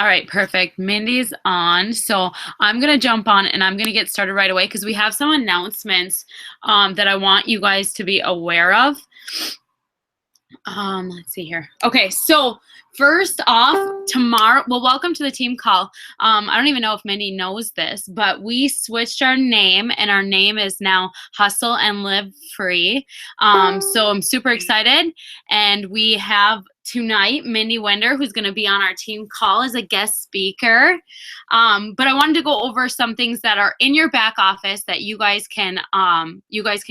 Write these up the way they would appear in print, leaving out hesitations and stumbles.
All right, perfect. Mindy's on. So I'm going to jump on and I'm going to get started right away because we have some announcements that I want you guys to be aware of. Let's see here. Okay, so first off, tomorrow, well, welcome to the team call. I don't even know if Mindy knows this, but we switched our name and our name is now Hustle and Live Free. So I'm super excited. And we have tonight Mindy Wender, who's going to be on our team call as a guest speaker. But I wanted to go over some things that are in your back office that you guys can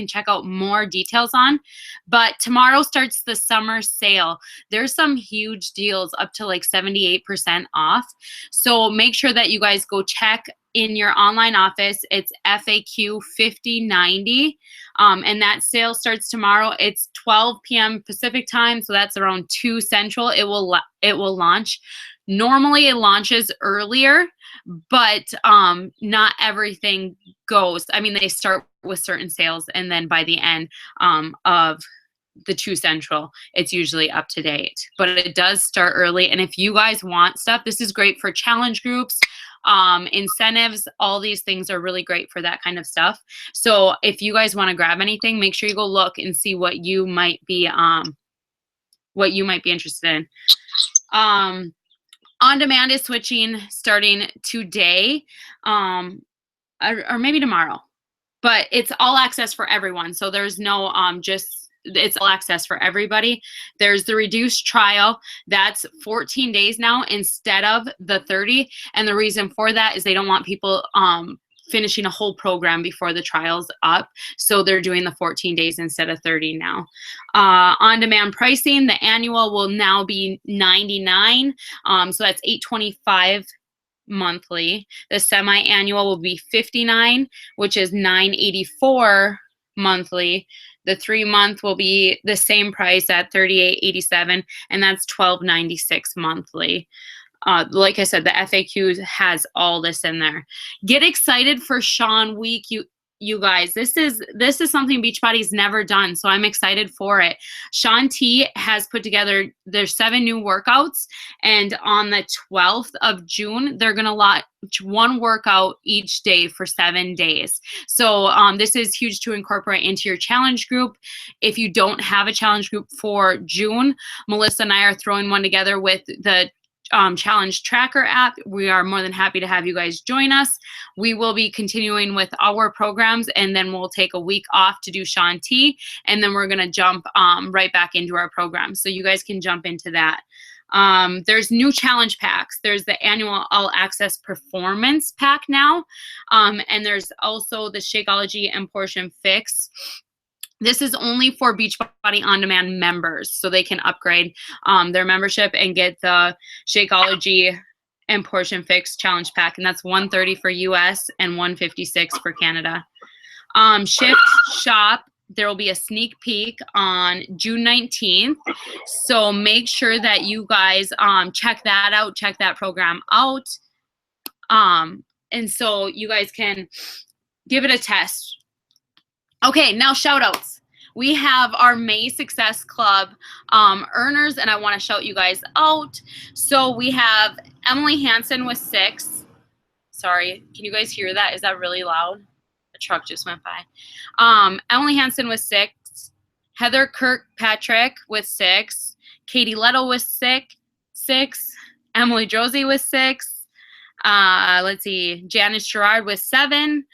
check out more details on. But tomorrow starts the summer sale. There's some huge deals up to like 78% off. So make sure that you guys go check in your online office. It's FAQ 5090. And that sale starts tomorrow. It's 12 p.m. Pacific time, so that's around 2 Central. It will launch. Normally it launches earlier, but not everything goes. I mean, they start with certain sales, and then by the end of the 2 Central, it's usually up to date. But it does start early, and if you guys want stuff, this is great for challenge groups. Incentives, all these things are really great for that kind of stuff. So if you guys want to grab anything, make sure you go look and see what you might be interested in. On demand is switching starting today, or maybe tomorrow, but it's all access for everyone. So there's no it's all access for everybody. There's the reduced trial. That's 14 days now instead of the 30. And the reason for that is they don't want people finishing a whole program before the trial's up. So they're doing the 14 days instead of 30 now. On-demand pricing, the annual will now be $99. So that's $825 monthly. The semi-annual will be $59, which is $984 monthly. The 3-month will be the same price at $38.87, and that's $12.96 monthly. Like I said, the FAQ has all this in there. Get excited for Sean Week, you guys. This is something Beachbody's never done, so I'm excited for it. Sean T has put together, there's 7 new workouts, and on the 12th of June, they're gonna launch 1 workout each day for 7 days. So this is huge to incorporate into your challenge group. If you don't have a challenge group for June, Melissa and I are throwing one together with the challenge tracker app. We are more than happy to have you guys join us. We will be continuing with our programs, and then we'll take a week off to do Sean T, and then we're going to jump right back into our program. So you guys can jump into that. There's new challenge packs. There's the annual all access performance pack now. And there's also the Shakeology and Portion Fix. This is only for Beachbody On Demand members, so they can upgrade their membership and get the Shakeology and Portion Fix Challenge Pack, and that's $130 for US and $156 for Canada. Shift Shop, there will be a sneak peek on June 19th, so make sure that you guys check that out, check that program out, and so you guys can give it a test. Okay, now shout outs. We have our May Success Club earners, and I want to shout you guys out. So we have Emily Hansen with 6. Sorry, can you guys hear that? Is that really loud? A truck just went by. Emily Hansen with 6. Heather Kirkpatrick with 6. Katie Letto with 6. Emily Drozy with 6. Let's see, Janice Gerard with 7.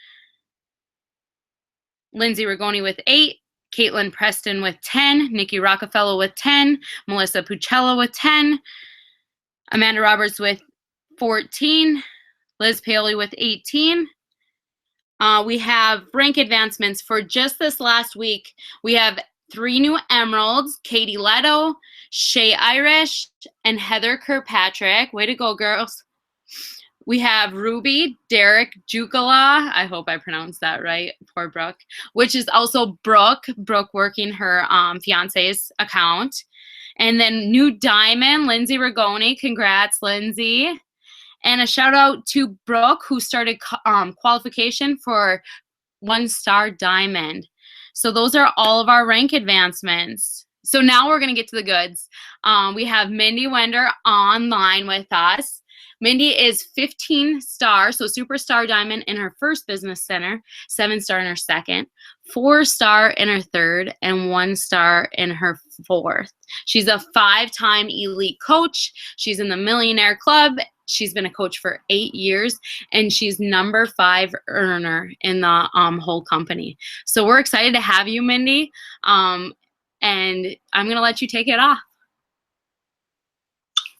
Lindsay Rigoni with 8, Caitlin Preston with 10, Nikki Rockefeller with 10, Melissa Pucella with 10, Amanda Roberts with 14, Liz Paoli with 18. We have rank advancements for just this last week. We have 3 new emeralds, Katie Leto, Shay Irish, and Heather Kirkpatrick. Way to go, girls. We have Ruby, Derek Jukala, I hope I pronounced that right, poor Brooke, which is also Brooke working her fiance's account. And then new diamond, Lindsay Rigoni, congrats, Lindsay. And a shout out to Brooke, who started qualification for 1-star diamond. So those are all of our rank advancements. So now we're gonna get to the goods. We have Mindy Wender online with us. Mindy is 15-star, so superstar diamond in her first business center, 7-star in her second, 4-star in her third, and 1-star in her fourth. She's a 5-time elite coach. She's in the Millionaire Club. She's been a coach for 8 years, and she's number 5 earner in the whole company. So we're excited to have you, Mindy. And I'm going to let you take it off.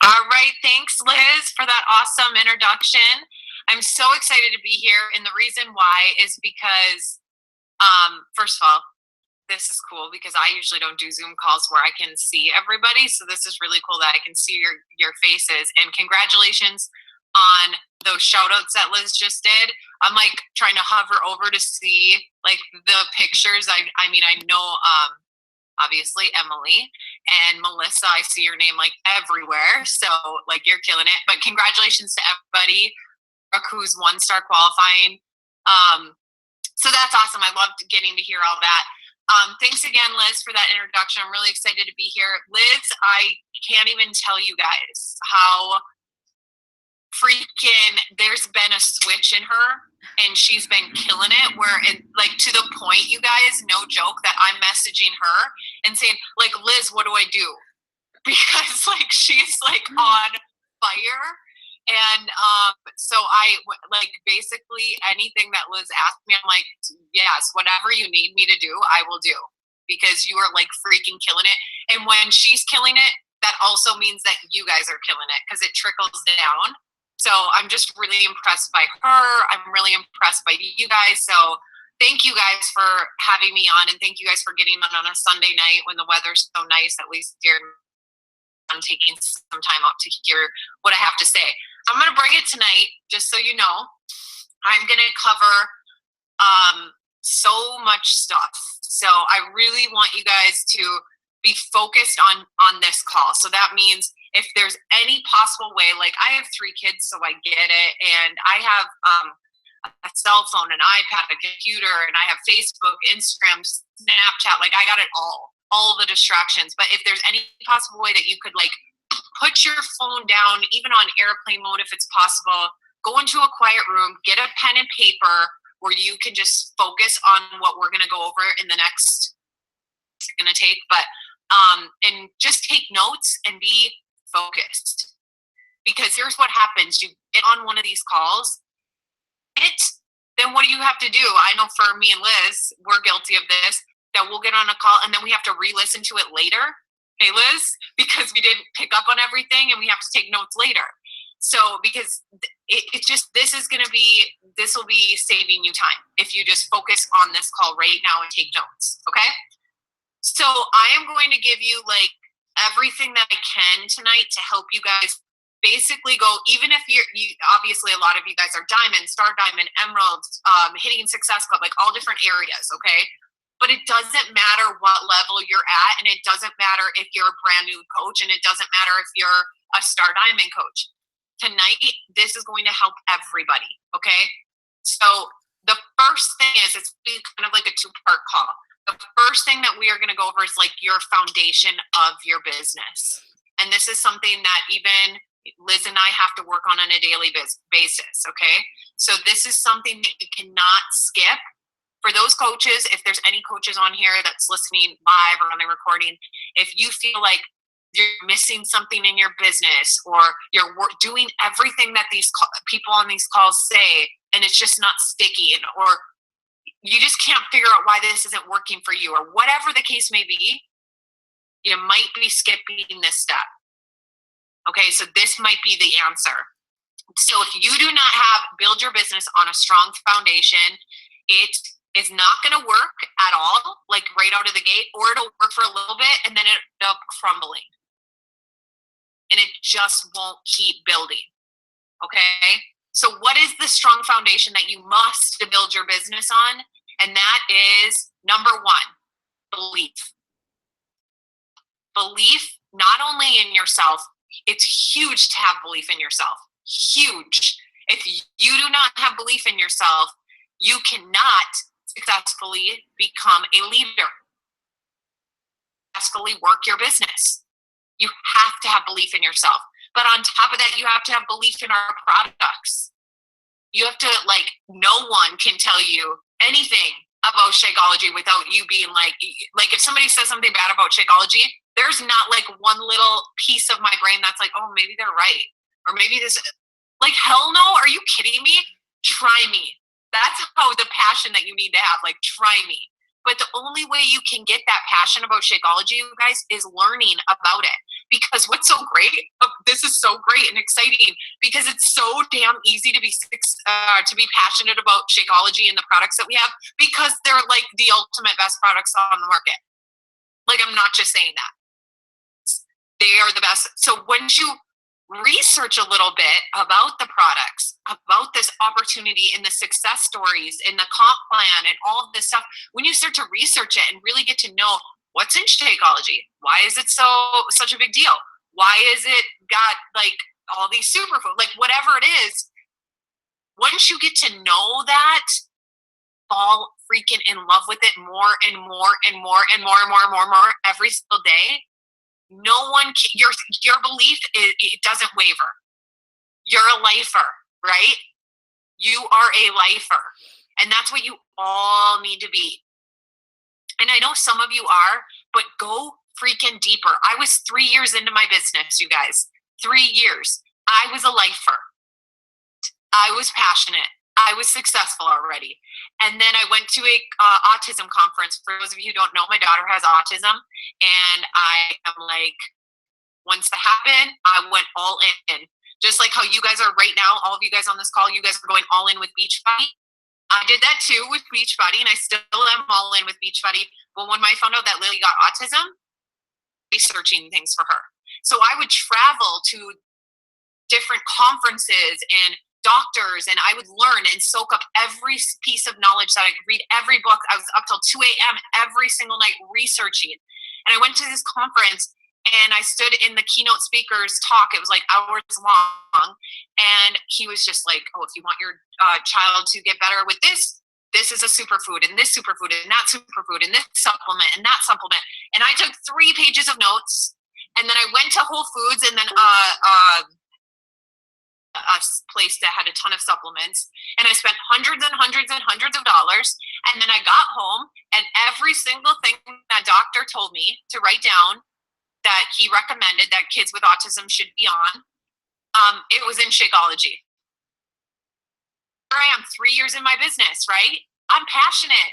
All right. Thanks, Liz, for that awesome introduction. I'm so excited to be here. And the reason why is because, first of all, this is cool because I usually don't do Zoom calls where I can see everybody. So this is really cool that I can see your faces. And congratulations on those shout outs that Liz just did. I'm like trying to hover over to see like the pictures. I mean, I know, obviously Emily and Melissa, I see your name like everywhere. So like you're killing it, but congratulations to everybody who's 1-star qualifying. So that's awesome. I loved getting to hear all that. Thanks again, Liz, for that introduction. I'm really excited to be here. Liz, I can't even tell you guys how freaking there's been a switch in her and she's been killing it like to the point, you guys, no joke, that I'm messaging her and saying like, Liz, what do I do? Because like she's like on fire. And so I like basically anything that Liz asked me, I'm like, yes, whatever you need me to do, I will do, because you are like freaking killing it. And when she's killing it, that also means that you guys are killing it because it trickles down. So I'm just really impressed by her. I'm really impressed by you guys. So thank you guys for having me on, and thank you guys for getting on a Sunday night when the weather's so nice. At least here, I'm taking some time out to hear what I have to say. I'm going to bring it tonight, just so you know. I'm going to cover so much stuff. So I really want you guys to be focused on this call. So that means if there's any possible way, like I have 3 kids, so I get it. And I have a cell phone, an iPad, a computer, and I have Facebook, Instagram, Snapchat. Like I got it all the distractions. But if there's any possible way that you could like put your phone down, even on airplane mode if it's possible, go into a quiet room, get a pen and paper where you can just focus on what we're going to go over in the next, it's going to take, but, and just take notes and be focused. Because here's what happens. You get on one of these calls, then what do you have to do? I know for me and Liz, we're guilty of this, that we'll get on a call and then we have to re-listen to it later. Hey, Liz, because we didn't pick up on everything and we have to take notes later. So because it's just, this will be saving you time if you just focus on this call right now and take notes. Okay. So I am going to give you like everything that I can tonight to help you guys basically go, even if you obviously a lot of you guys are diamond, star diamond, emerald, hitting success club, like all different areas. Okay. But it doesn't matter what level you're at, and it doesn't matter if you're a brand new coach, and it doesn't matter if you're a star diamond coach. Tonight, this is going to help everybody, okay? So the first thing is, it's kind of like a 2-part call. The first thing that we are going to go over is like your foundation of your business. And this is something that even Liz and I have to work on a daily basis, okay? So this is something that you cannot skip. For those coaches, if there's any coaches on here that's listening live or on the recording, if you feel like you're missing something in your business or you're doing everything that these people on these calls say and it's just not sticking, or you just can't figure out why this isn't working for you, or whatever the case may be, you might be skipping this step. Okay, so this might be the answer. So if you do not build your business on a strong foundation, it is not going to work at all, like right out of the gate, or it'll work for a little bit and then it'll end up crumbling. And it just won't keep building. Okay? So what is the strong foundation that you must build your business on? And that is number 1, belief. Belief not only in yourself, it's huge to have belief in yourself. Huge. If you do not have belief in yourself, you cannot successfully become a leader, successfully work your business. You have to have belief in yourself. But on top of that, you have to have belief in our products. You have to, like, no one can tell you anything about Shakeology without you being like if somebody says something bad about Shakeology, there's not like one little piece of my brain that's like, oh, maybe they're right. Or maybe this, like, hell no, are you kidding me? Try me. That's how the passion that you need to have, like, try me. But the only way you can get that passion about Shakeology, you guys, is learning about it. Because what's so great, this is so great and exciting, because it's so damn easy to be passionate about Shakeology and the products that we have, because they're like the ultimate best products on the market. Like, I'm not just saying that. They are the best. So once you research a little bit about the products, about this opportunity and the success stories and the comp plan and all of this stuff, when you start to research it and really get to know what's in Shakeology, why is it such a big deal? Why is it got like all these superfood, like whatever it is, once you get to know that, fall freaking in love with it more and more and more and more and more and more and more every single day. No one can, your belief, it doesn't waver. You're a lifer, right? You are a lifer, and that's what you all need to be. And I know some of you are, but go freaking deeper. I was 3 years into my business, you guys. 3 years. I was a lifer. I was passionate. I was successful already. And then I went to a autism conference. For those of you who don't know, my daughter has autism. And I am like, once that happened, I went all in. Just like how you guys are right now, all of you guys on this call, you guys are going all in with Beachbody. I did that too with Beachbody, and I still am all in with Beachbody. But when I found out that Lily got autism, researching things for her. So I would travel to different conferences and doctors, and I would learn and soak up every piece of knowledge that I could read, every book. I was up till 2 a.m. every single night researching. And I went to this conference, and I stood in the keynote speaker's talk. It was like hours long. And he was just like, oh, if you want your child to get better with this is a superfood, and this superfood, and that superfood, and this supplement, and that supplement. And I took 3 pages of notes, and then I went to Whole Foods, and then a place that had a ton of supplements, and I spent hundreds and hundreds and hundreds of dollars. And then I got home, and every single thing that doctor told me to write down that he recommended that kids with autism should be on, it was in Shakeology. Here I am, 3 years in my business, right? I'm passionate.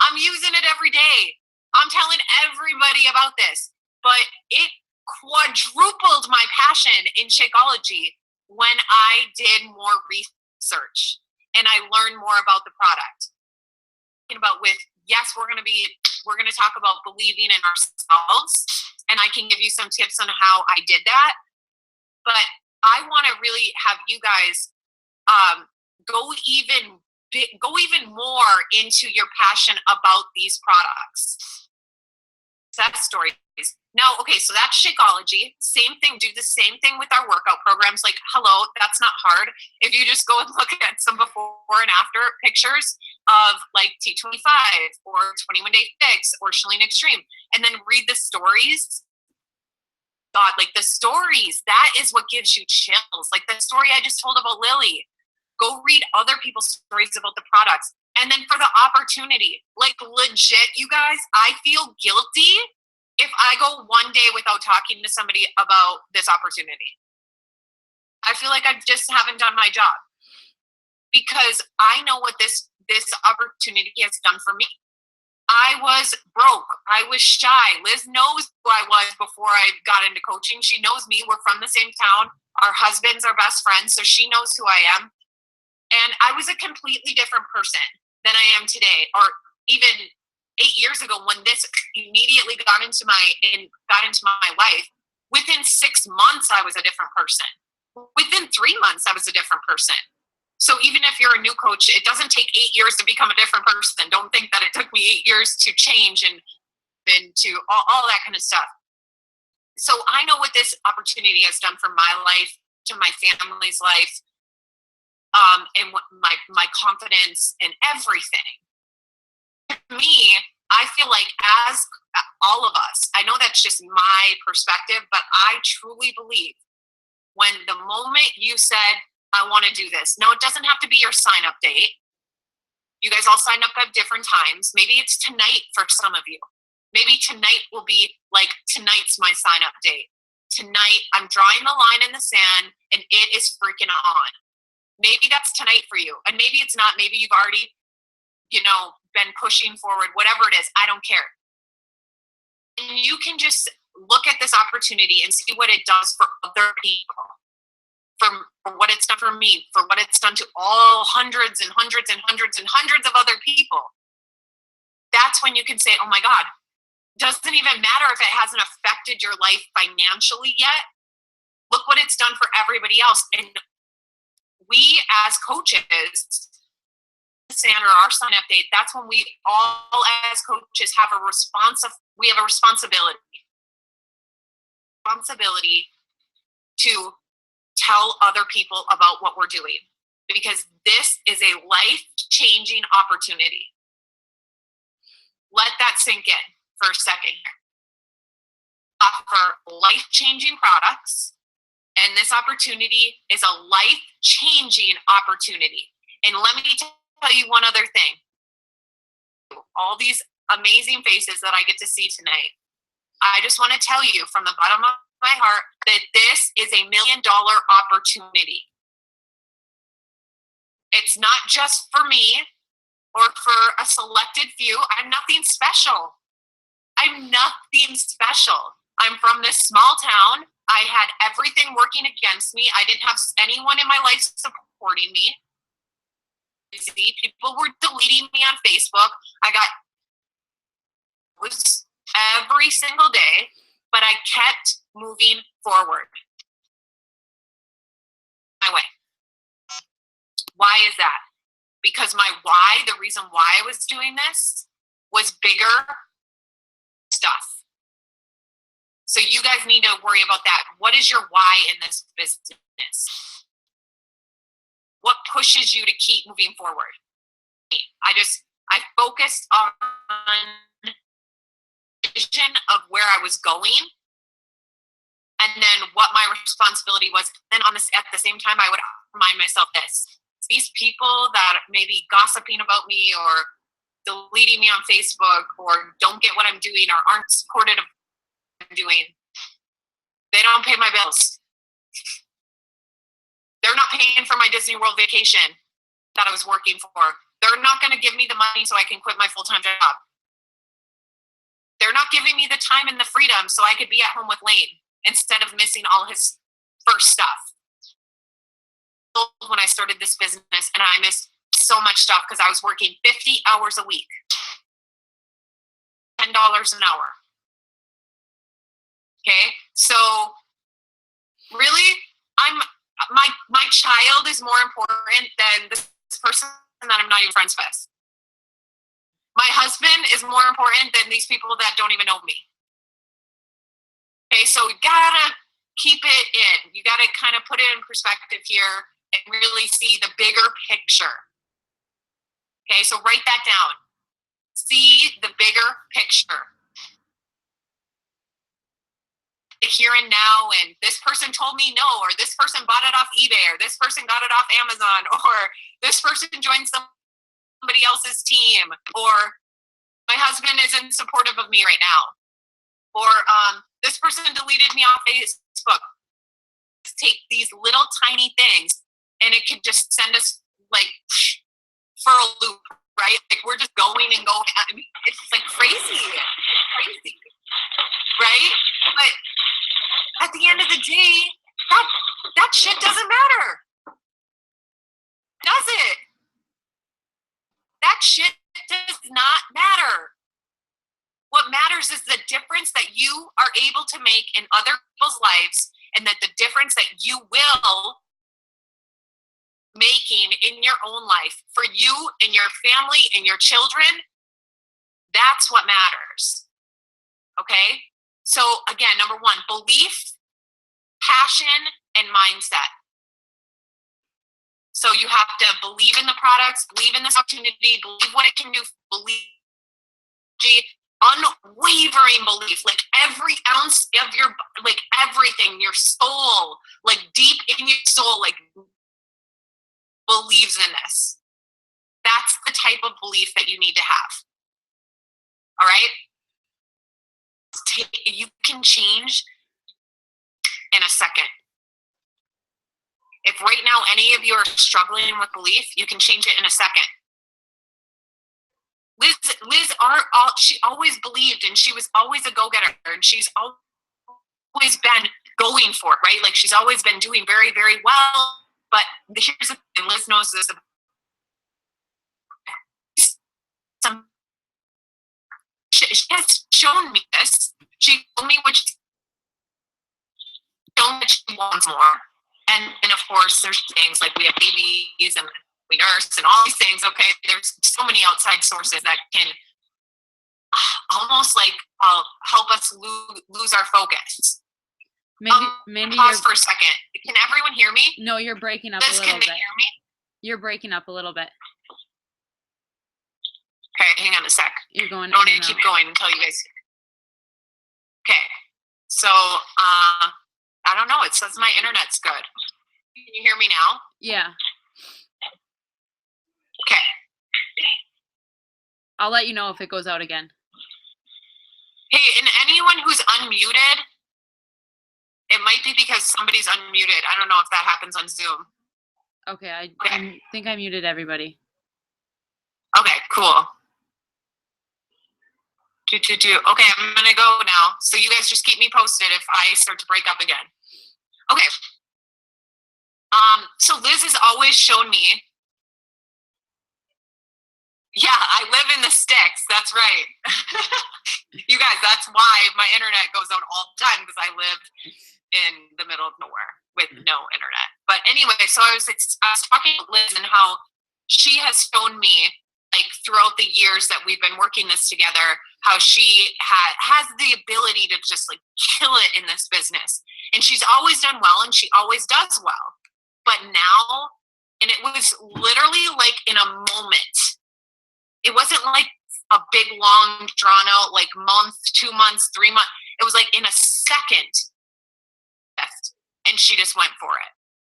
I'm using it every day. I'm telling everybody about this. But it quadrupled my passion in Shakeology when I did more research and I learned more about the product. About with, yes, we're going to talk about believing in ourselves, and I can give you some tips on how I did that. But I want to really have you guys go even more into your passion about these products. Success stories. Now, okay, so that's Shakeology. Same thing, do the same thing with our workout programs. Like, hello, that's not hard. If you just go and look at some before and after pictures of like T25 or 21 Day Fix or Chalene Extreme, and then read the stories. God, like the stories, that is what gives you chills. Like the story I just told about Lily. Go read other people's stories about the products. And then for the opportunity, like legit, you guys, I feel guilty if I go one day without talking to somebody about this opportunity. I feel like I just haven't done my job, because I know what this opportunity has done for me. I was broke. I was shy. Liz knows who I was before I got into coaching. She knows me. We're from the same town. Our husbands are best friends, so she knows who I am. And I was a completely different person than I am today, or even 8 years ago when this immediately got into my life. Within 6 months, I was a different person. Within 3 months, I was a different person. So even if you're a new coach, it doesn't take 8 years to become a different person. Don't think that it took me 8 years to change and to all that kind of stuff. So I know what this opportunity has done for my life, to my family's life, and my confidence and everything. To me, I feel like, as all of us, I know that's just my perspective, but I truly believe when the moment you said, I want to do this. No, it doesn't have to be your sign up date. You guys all sign up at different times. Maybe it's tonight for some of you. Maybe tonight will be like, tonight's my sign up date. Tonight, I'm drawing the line in the sand and it is freaking on. Maybe that's tonight for you. And maybe it's not. Maybe you've already, been pushing forward, whatever it is. I don't care. And you can just look at this opportunity and see what it does for other people, for what it's done for me, for what it's done to all hundreds and hundreds and hundreds and hundreds of other people. That's when you can say, oh my God, doesn't even matter if it hasn't affected your life financially yet. Look what it's done for everybody else. And we as coaches, Sandra, our sign up date, that's when we all as coaches have a responsibility to tell other people about what we're doing, because this is a life-changing opportunity. Let that sink in for a second here. Offer life-changing products, and this opportunity is a life-changing opportunity. And let me tell you one other thing. All these amazing faces that I get to see tonight, I just want to tell you from the bottom of my heart that this is $1 million opportunity. It's not just for me or for a selected few. I'm nothing special. I'm from this small town. I had everything working against me. I didn't have anyone in my life supporting me. People were deleting me on Facebook. Was every single day, but I kept moving forward my way. Why is that? Because my why, the reason why I was doing this, was bigger stuff. So you guys need to worry about that. What is your why in this business? What pushes you to keep moving forward? I focused on vision of where I was going, and then what my responsibility was. And at the same time, I would remind myself these people that may be gossiping about me or deleting me on Facebook or don't get what I'm doing or aren't supportive of what I'm doing, they don't pay my bills. They're not paying for my Disney World vacation that I was working for. They're not going to give me the money so I can quit my full-time job. They're not giving me the time and the freedom so I could be at home with Lane instead of missing all his first stuff. When I started this business, and I missed so much stuff because I was working 50 hours a week, $10 an hour. Okay, so really, my child is more important than this person that I'm not even friends with. My husband is more important than these people that don't even know me. Okay, so you gotta keep it in. You gotta kind of put it in perspective here and really see the bigger picture. Okay, so write that down. See the bigger picture. Here and now, and this person told me no, or this person bought it off eBay, or this person got it off Amazon, or this person joined somebody else's team, or my husband isn't supportive of me right now, or this person deleted me off Facebook. Just take these little tiny things, and it could just send us like for a loop, right? Like we're just going and going. I mean, it's like crazy, right? But at the end of the day, that shit doesn't matter. Does it? That shit does not matter. What matters is the difference that you are able to make in other people's lives, and that the difference that you will making in your own life for you and your family and your children, that's what matters. Okay? So again, number one, belief, passion, and mindset. So you have to believe in the products, believe in this opportunity, believe what it can do, believe unwavering unwavering belief, like every ounce of your, like everything, your soul, like deep in your soul, like believes in this. That's the type of belief that you need to have. All right? You can change in a second. If right now any of you are struggling with belief, you can change it in a second. Liz, she always believed, and she was always a go-getter, and she's always been going for it, right? Like she's always been doing very, very well. But here's the thing, Liz knows this. She has shown me this. She told me what she wants more. And of course, there's things like we have babies and we nurse and all these things. Okay, there's so many outside sources that can almost like help us lose our focus. Mindy, pause for a second. Can everyone hear me? No, you're breaking up a little bit. Can they hear me? You're breaking up a little bit. Okay, hang on a sec. You're going. I want to keep going until you guys. Okay, so I don't know. It says my internet's good. Can you hear me now? Yeah. Okay. I'll let you know if it goes out again. Hey, and anyone who's unmuted, it might be because somebody's unmuted. I don't know if that happens on Zoom. Okay, I think I muted everybody. Okay, cool. Okay, I'm gonna go now. So you guys just keep me posted if I start to break up again. Okay. So Liz has always shown me. Yeah, I live in the sticks. That's right. You guys, that's why my internet goes out all the time, because I live in the middle of nowhere with no internet. But anyway, so I was talking to Liz and how she has shown me, like throughout the years that we've been working this together, how she has the ability to just like kill it in this business. And she's always done well, and she always does well. But now, and it was literally like in a moment. It wasn't like a big, long, drawn out, like month, 2 months, 3 months. It was like in a second. And she just went for it.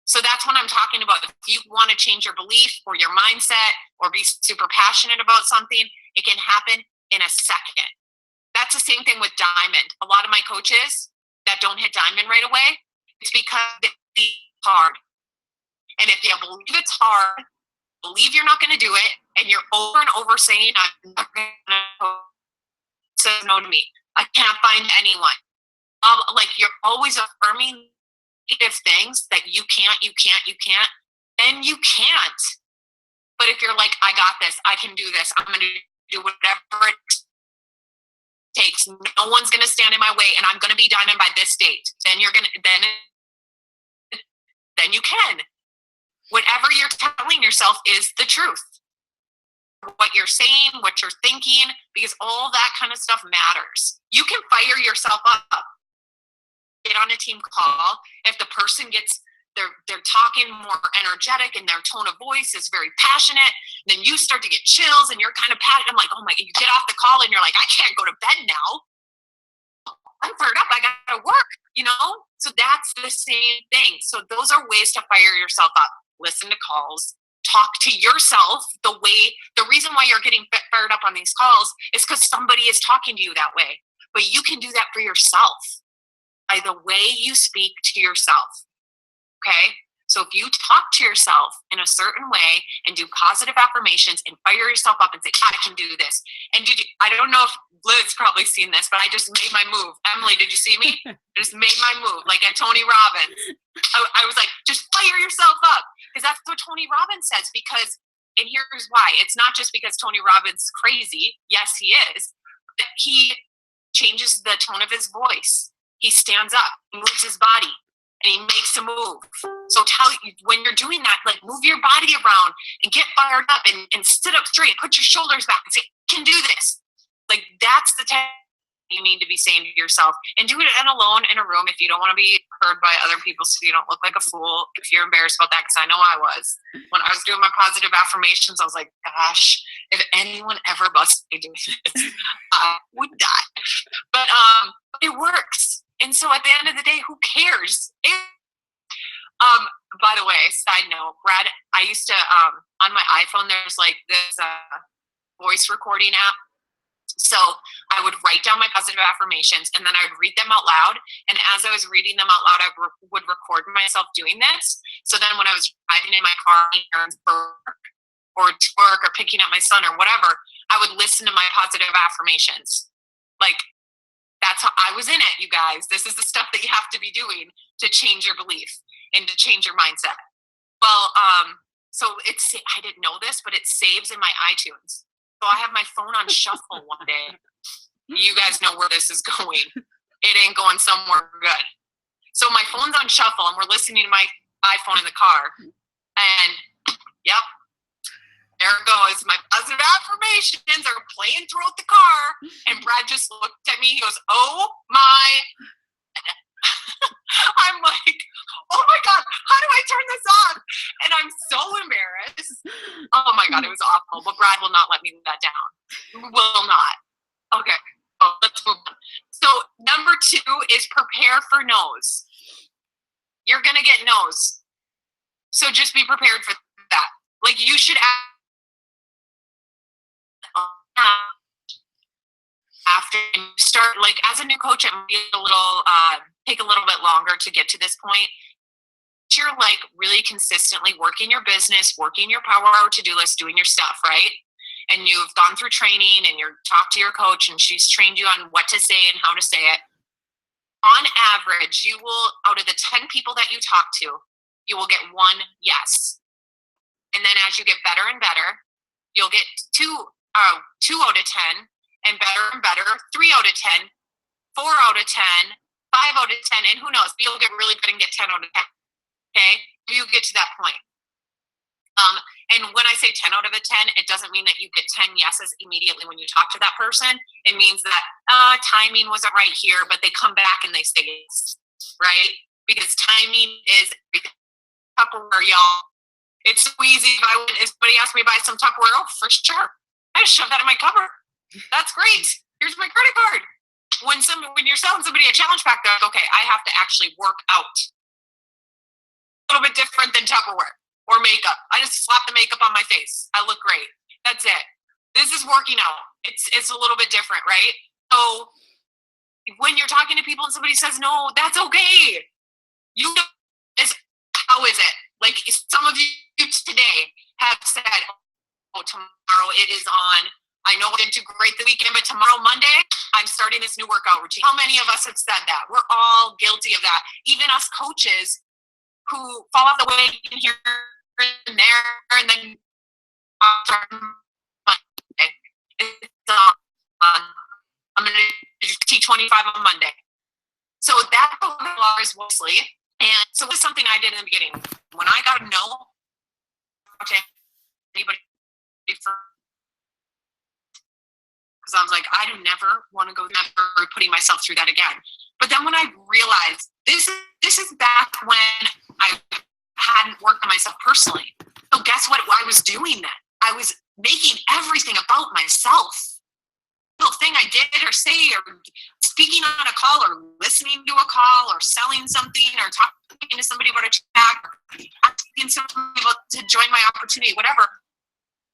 So that's what I'm talking about. If you want to change your belief or your mindset or be super passionate about something, it can happen in a second. That's the same thing with diamond. A lot of my coaches that don't hit diamond right away, it's because it's hard. And if you believe it's hard, believe you're not going to do it, and you're over and over saying, I'm not going to say no to me. I can't find anyone. Like you're always affirming negative things that you can't, then you can't. But if you're like, I got this, I can do this, I'm going to do whatever it takes. No one's going to stand in my way, and I'm going to be diamond by this date. Then you're going to, then you can. Whatever you're telling yourself is the truth. What you're saying, what you're thinking, because all that kind of stuff matters. You can fire yourself up. Get on a team call. If the person gets, they're talking more energetic and their tone of voice is very passionate, then you start to get chills and you're kind of passionate. I'm like, oh my, you get off the call and you're like, I can't go to bed now. I'm fired up. I got to work, So that's the same thing. So those are ways to fire yourself up. Listen to calls, talk to yourself the reason why you're getting fired up on these calls is because somebody is talking to you that way. But you can do that for yourself by the way you speak to yourself. Okay? So if you talk to yourself in a certain way and do positive affirmations and fire yourself up and say, I can do this. And I don't know if Liz probably seen this, but I just made my move. Emily, did you see me? I just made my move, like at Tony Robbins. I was like, just fire yourself up. Because that's what Tony Robbins says. And here's why. It's not just because Tony Robbins is crazy. Yes, he is. But he changes the tone of his voice. He stands up, moves his body, and he makes a move. So when you're doing that, like move your body around and get fired up and sit up straight, put your shoulders back and say, I can do this. Like that's the time you need to be saying to yourself, and do it alone in a room if you don't want to be heard by other people so you don't look like a fool. If you're embarrassed about that, because I know I was. When I was doing my positive affirmations, I was like, gosh, if anyone ever busted me doing this, I would die. It works. And so at the end of the day, who cares? By the way, side note, Brad, I used to, on my iPhone, there's like this voice recording app. So I would write down my positive affirmations and then I would read them out loud. And as I was reading them out loud, I would record myself doing this. So then when I was driving in my car or to work or picking up my son or whatever, I would listen to my positive affirmations. Like, that's how I was in it, you guys. This is the stuff that you have to be doing to change your belief and to change your mindset. Well, so I didn't know this, but it saves in my iTunes. So I have my phone on shuffle one day. You guys know where this is going. It ain't going somewhere good. So my phone's on shuffle and we're listening to my iPhone in the car. And yep, there it goes. My positive affirmations are playing throughout the car. And Brad just looked at me. He goes, oh my. I'm like, oh my God, how do I turn this off? And I'm so embarrassed. Oh my God, it was awful. But Brad will not let me leave that down. Will not. Okay, let's move on. So number 2 is prepare for no's. You're going to get no's. So just be prepared for that. Like you should after you start, like as a new coach, it might be take a little bit longer to get to this point. You're like really consistently working your business, working your power hour to-do list, doing your stuff, right? And you've gone through training and you're talked to your coach and she's trained you on what to say and how to say it. On average, you will, out of the 10 people that you talk to, you will get 1 yes. And then as you get better and better, you'll get 2 out of 10 and better, 3 out of 10, 4 out of 10, 5 out of 10, and who knows, you'll get really good and get 10 out of 10. Okay, you get to that point. And when I say 10 out of a 10, it doesn't mean that you get 10 yeses immediately when you talk to that person. It means that timing wasn't right here, but they come back and they say yes, right? Because timing is Tupperware, y'all. It's so easy. If somebody asked me to buy some Tupperware, oh, for sure. I just shove that in my cupboard. That's great. Here's my credit card. When you're selling somebody a challenge pack, they're like, okay, I have to actually work out. A little bit different than Tupperware or makeup. I just slap the makeup on my face. I look great. That's it. This is working out. It's a little bit different, right? So when you're talking to people and somebody says no, that's okay. You know, how is it? Like some of you today have said, oh, tomorrow it is on. I know I didn't do great the weekend, but tomorrow, Monday, I'm starting this new workout routine. How many of us have said that? We're all guilty of that. Even us coaches who fall off the wagon here and there, and then I'm going to teach 25 on Monday. So that is mostly, and so it was something I did in the beginning. When I got a no, okay, anybody for, because I was like, I do never want to go never putting myself through that again. But then when I realized this is back when I hadn't worked on myself personally. So guess what I was doing then? I was making everything about myself. Little thing I did or say or speaking on a call or listening to a call or selling something or talking to somebody about a check or asking somebody about to join my opportunity, whatever.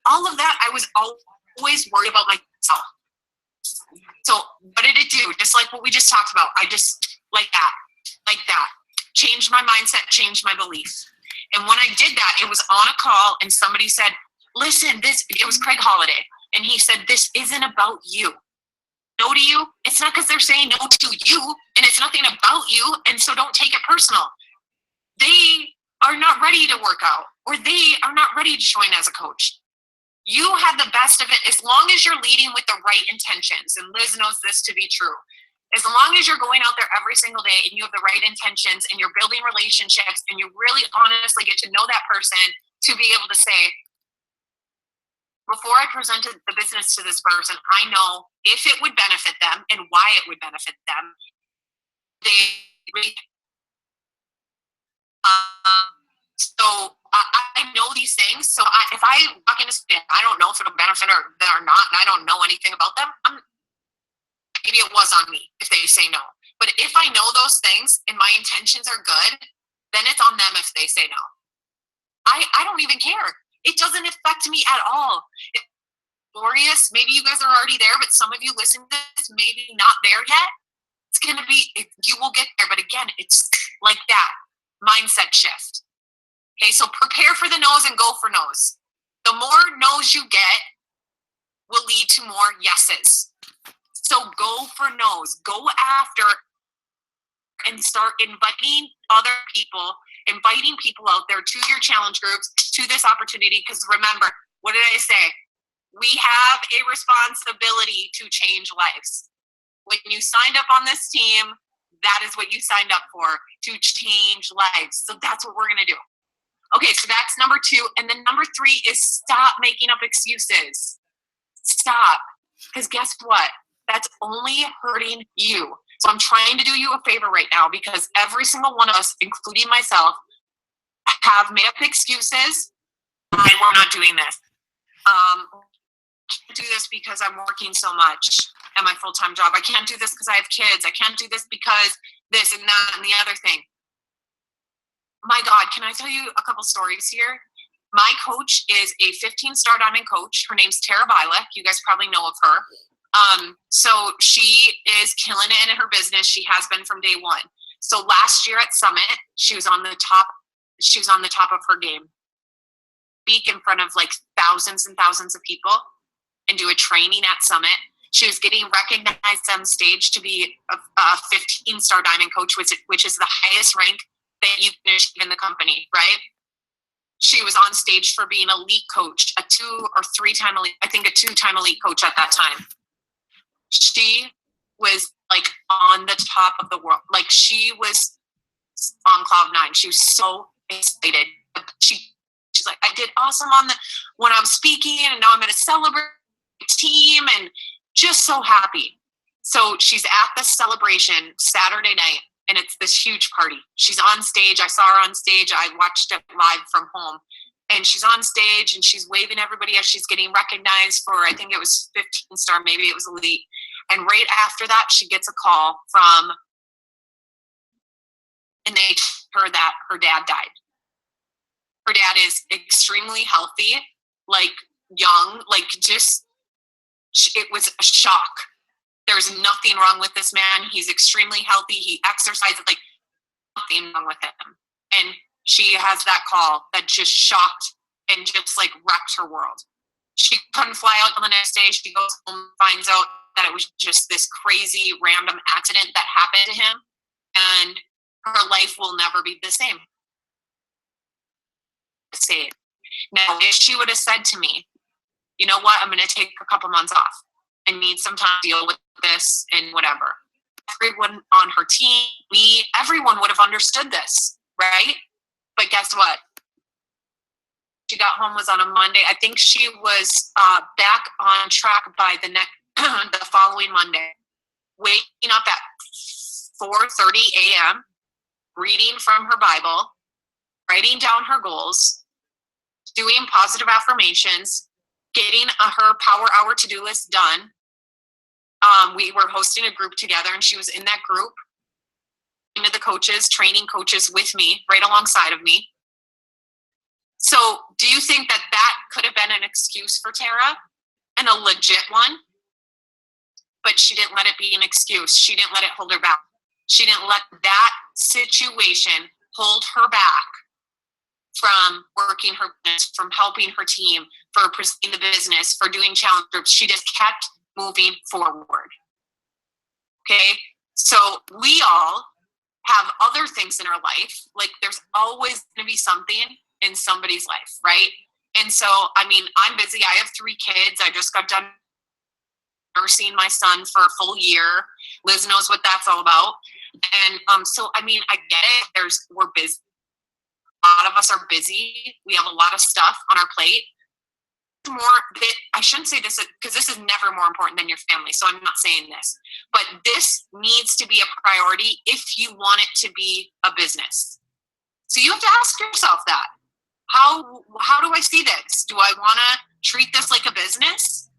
All of that, I was always worried about myself. So what did it do? Just like what we just talked about. I just like that. Changed my mindset, changed my beliefs. And when I did that, it was on a call and somebody said, listen, it was Craig Holiday. And he said, this isn't about you. No to you. It's not because they're saying no to you and it's nothing about you. And so don't take it personal. They are not ready to work out or they are not ready to join as a coach. You have the best of it as long as you're leading with the right intentions. And Liz knows this to be true. As long as you're going out there every single day and you have the right intentions and you're building relationships and you really honestly get to know that person to be able to say, before I presented the business to this person, I know if it would benefit them and why it would benefit them. So I know these things. So if I walk into something, I don't know if it'll benefit or not, and I don't know anything about them, maybe it was on me if they say no. But if I know those things and my intentions are good, then it's on them if they say no. I don't even care. It doesn't affect me at all. It's glorious. Maybe you guys are already there, but some of you listening to this, maybe not there yet. It's going to be, you will get there. But again, it's like that mindset shift. Okay, so prepare for the no's and go for no's. The more no's you get will lead to more yeses. So go for no's. Go after and start inviting other people, inviting people out there to your challenge groups, to this opportunity. Because remember, what did I say? We have a responsibility to change lives. When you signed up on this team, that is what you signed up for, to change lives. So that's what we're going to do. Okay, so that's number 2. And then number 3 is stop making up excuses. Stop. Because guess what? That's only hurting you. So I'm trying to do you a favor right now, because every single one of us, including myself, have made up excuses. We're not doing this. I can't do this because I'm working so much at my full-time job. I can't do this because I have kids. I can't do this because this and that and the other thing. My God, can I tell you a couple stories here? My coach is a 15-star diamond coach. Her name's Tara Bilek. You guys probably know of her. So she is killing it in her business. She has been from day one. So last year at Summit, she was on the top of her game. Speak in front of like thousands and thousands of people and do a training at Summit. She was getting recognized on stage to be a 15-star diamond coach, which is the highest rank that you can achieve in the company, right? She was on stage for being a elite coach, a 2 or 3-time elite, I think a 2-time elite coach at that time. She was like on the top of the world. Like she was on cloud 9. She was so excited. She's like, I did awesome when I was speaking, and now I'm going to celebrate the team, and just so happy. So she's at the celebration Saturday night, and it's this huge party. She's on stage. I saw her on stage. I watched it live from home. And she's on stage and she's waving everybody as she's getting recognized for, I think it was 15-star, maybe it was elite. And right after that, she gets a call and they told her that her dad died. Her dad is extremely healthy, like young, like just, it was a shock. There's nothing wrong with this man. He's extremely healthy. He exercises, like nothing wrong with him. And she has that call that just shocked and just like wrecked her world. She couldn't fly out on the next day. She goes home, finds out that it was just this crazy random accident that happened to him. And her life will never be the same. Say it. Now, if she would have said to me, you know what, I'm going to take a couple months off. I need some time to deal with this and whatever. Everyone on her team, me, everyone would have understood this, right? But guess what? She got home was on a Monday. I think she was back on track by the following Monday. Waking up at 4:30 a.m., reading from her Bible, writing down her goals, doing positive affirmations, getting her Power Hour to-do list done. We were hosting a group together, and she was in that group, into the coaches, training coaches with me, right alongside of me. So do you think that could have been an excuse for Tara, and a legit one? But she didn't let it be an excuse. She didn't let it hold her back. She didn't let that situation hold her back from working her business, from helping her team, for presenting the business, for doing challenge groups. She just kept moving forward. Okay, so we all have other things in our life. Like there's always going to be something in somebody's life, right? And so, I mean, I'm busy. I have 3 kids. I just got done nursing my son for a full year. Liz knows what that's all about. And so, I mean, I get it. We're busy. A lot of us are busy. We have a lot of stuff on our plate. I shouldn't say this because this is never more important than your family. So I'm not saying this, but this needs to be a priority if you want it to be a business. So you have to ask yourself that. How do I see this? Do I want to treat this like a business?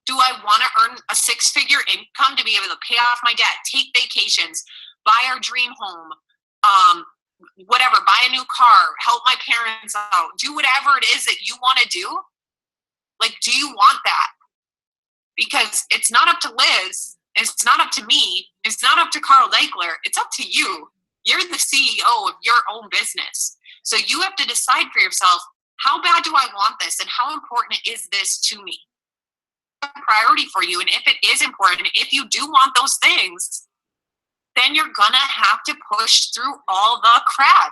Do I want to earn a 6-figure income to be able to pay off my debt, take vacations, buy our dream home, whatever, buy a new car, help my parents out, do whatever it is that you want to do? Like, do you want that? Because it's not up to Liz, it's not up to me, it's not up to Carl Deichler, it's up to you. You're the CEO of your own business. So you have to decide for yourself, how bad do I want this, and how important is this to me? A priority for you, and if it is important, if you do want those things, then you're gonna have to push through all the crap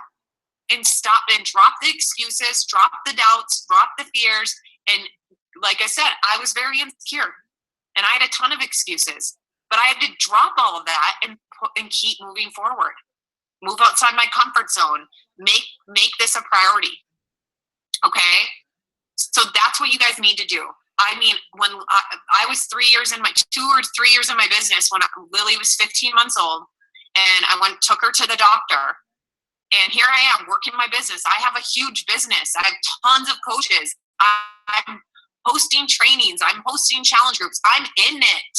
and stop and drop the excuses, drop the doubts, drop the fears. And like I said, I was very insecure and I had a ton of excuses, but I had to drop all of that and keep moving forward. Move outside my comfort zone. Make this a priority. Okay? So that's what you guys need to do. I mean, when I was 2 or 3 years in my business, when Lily was 15 months old, and I took her to the doctor, and here I am working my business. I have a huge business. I have tons of coaches. I'm hosting trainings. I'm hosting challenge groups. I'm in it,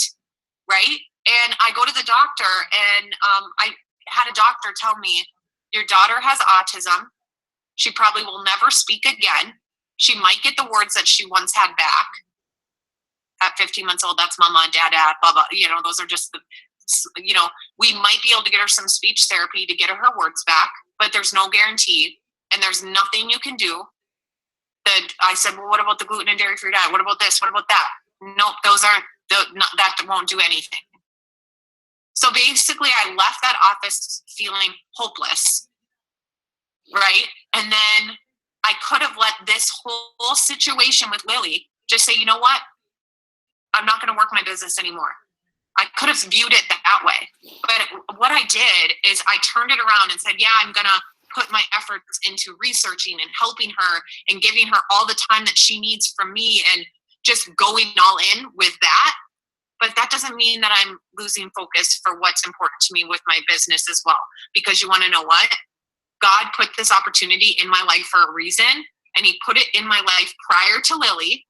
right? And I go to the doctor, and I had a doctor tell me, your daughter has autism. She probably will never speak again. She might get the words that she once had back. At 15 months old, that's mama and dad, blah, blah. You know, those are just the, you know, we might be able to get her some speech therapy to get her words back, but there's no guarantee, and there's nothing you can do. I said, well, what about the gluten and dairy-free diet? What about this? What about that? Nope, that won't do anything. So basically, I left that office feeling hopeless, right? And then I could have let this whole situation with Lily just say, you know what? I'm not going to work my business anymore. I could have viewed it that way. But what I did is I turned it around and said, yeah, I'm going to put my efforts into researching and helping her and giving her all the time that she needs from me and just going all in with that. But that doesn't mean that I'm losing focus for what's important to me with my business as well. Because you want to know what? God put this opportunity in my life for a reason, and he put it in my life prior to Lily,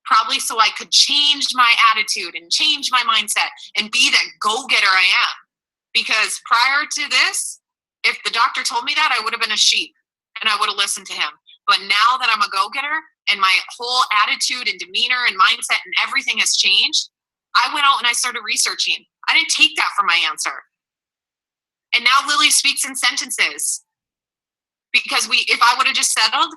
probably so I could change my attitude and change my mindset and be that go-getter I am. Because prior to this, if the doctor told me that, I would have been a sheep and I would have listened to him. But now that I'm a go-getter and my whole attitude and demeanor and mindset and everything has changed, I went out and I started researching. I didn't take that for my answer. And now Lily speaks in sentences. Because if I would have just settled,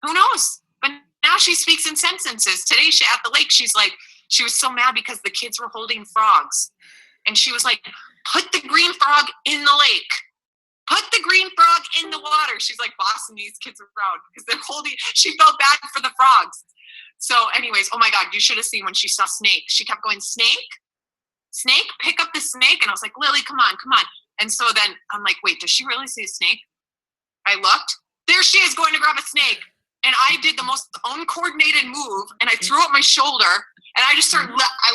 who knows? But now she speaks in sentences. Today at the lake, she was so mad because the kids were holding frogs. And she was like, put the green frog in the lake. Put the green frog in the water. She's like bossing these kids around because they're holding, she felt bad for the frogs. So anyways, oh my God, you should have seen when she saw Snake. She kept going, Snake, Snake, pick up the snake. And I was like, Lily, come on, come on. And so then I'm like, wait, does she really see a snake? I looked, there she is going to grab a snake. And I did the most uncoordinated move and I threw up my shoulder and I just I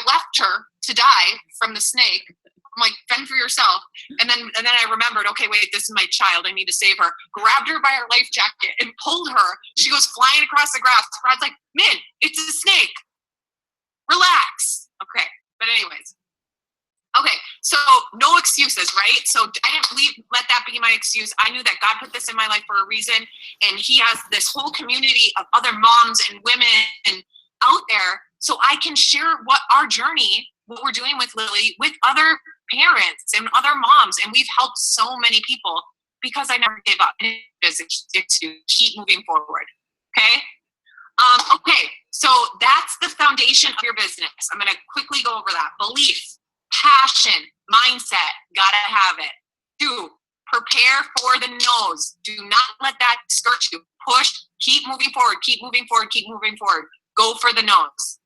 left her to die from the snake. I'm like, fend for yourself. And then I remembered, okay, wait, this is my child. I need to save her. Grabbed her by her life jacket and pulled her. She goes flying across the grass. Brad's like, Min, it's a snake. Relax. Okay. But anyways. Okay. So no excuses, right? So I didn't let that be my excuse. I knew that God put this in my life for a reason. And he has this whole community of other moms and women out there. So I can share what our journey, what we're doing with Lily, with other parents and other moms. And we've helped so many people because I never gave up. It's to keep moving forward. Okay. Okay. So that's the foundation of your business. I'm going to quickly go over that. Belief, passion, mindset, gotta have it. 2, prepare for the no's. Do not let that skirt you. Push, keep moving forward, keep moving forward, keep moving forward. Go for the no's.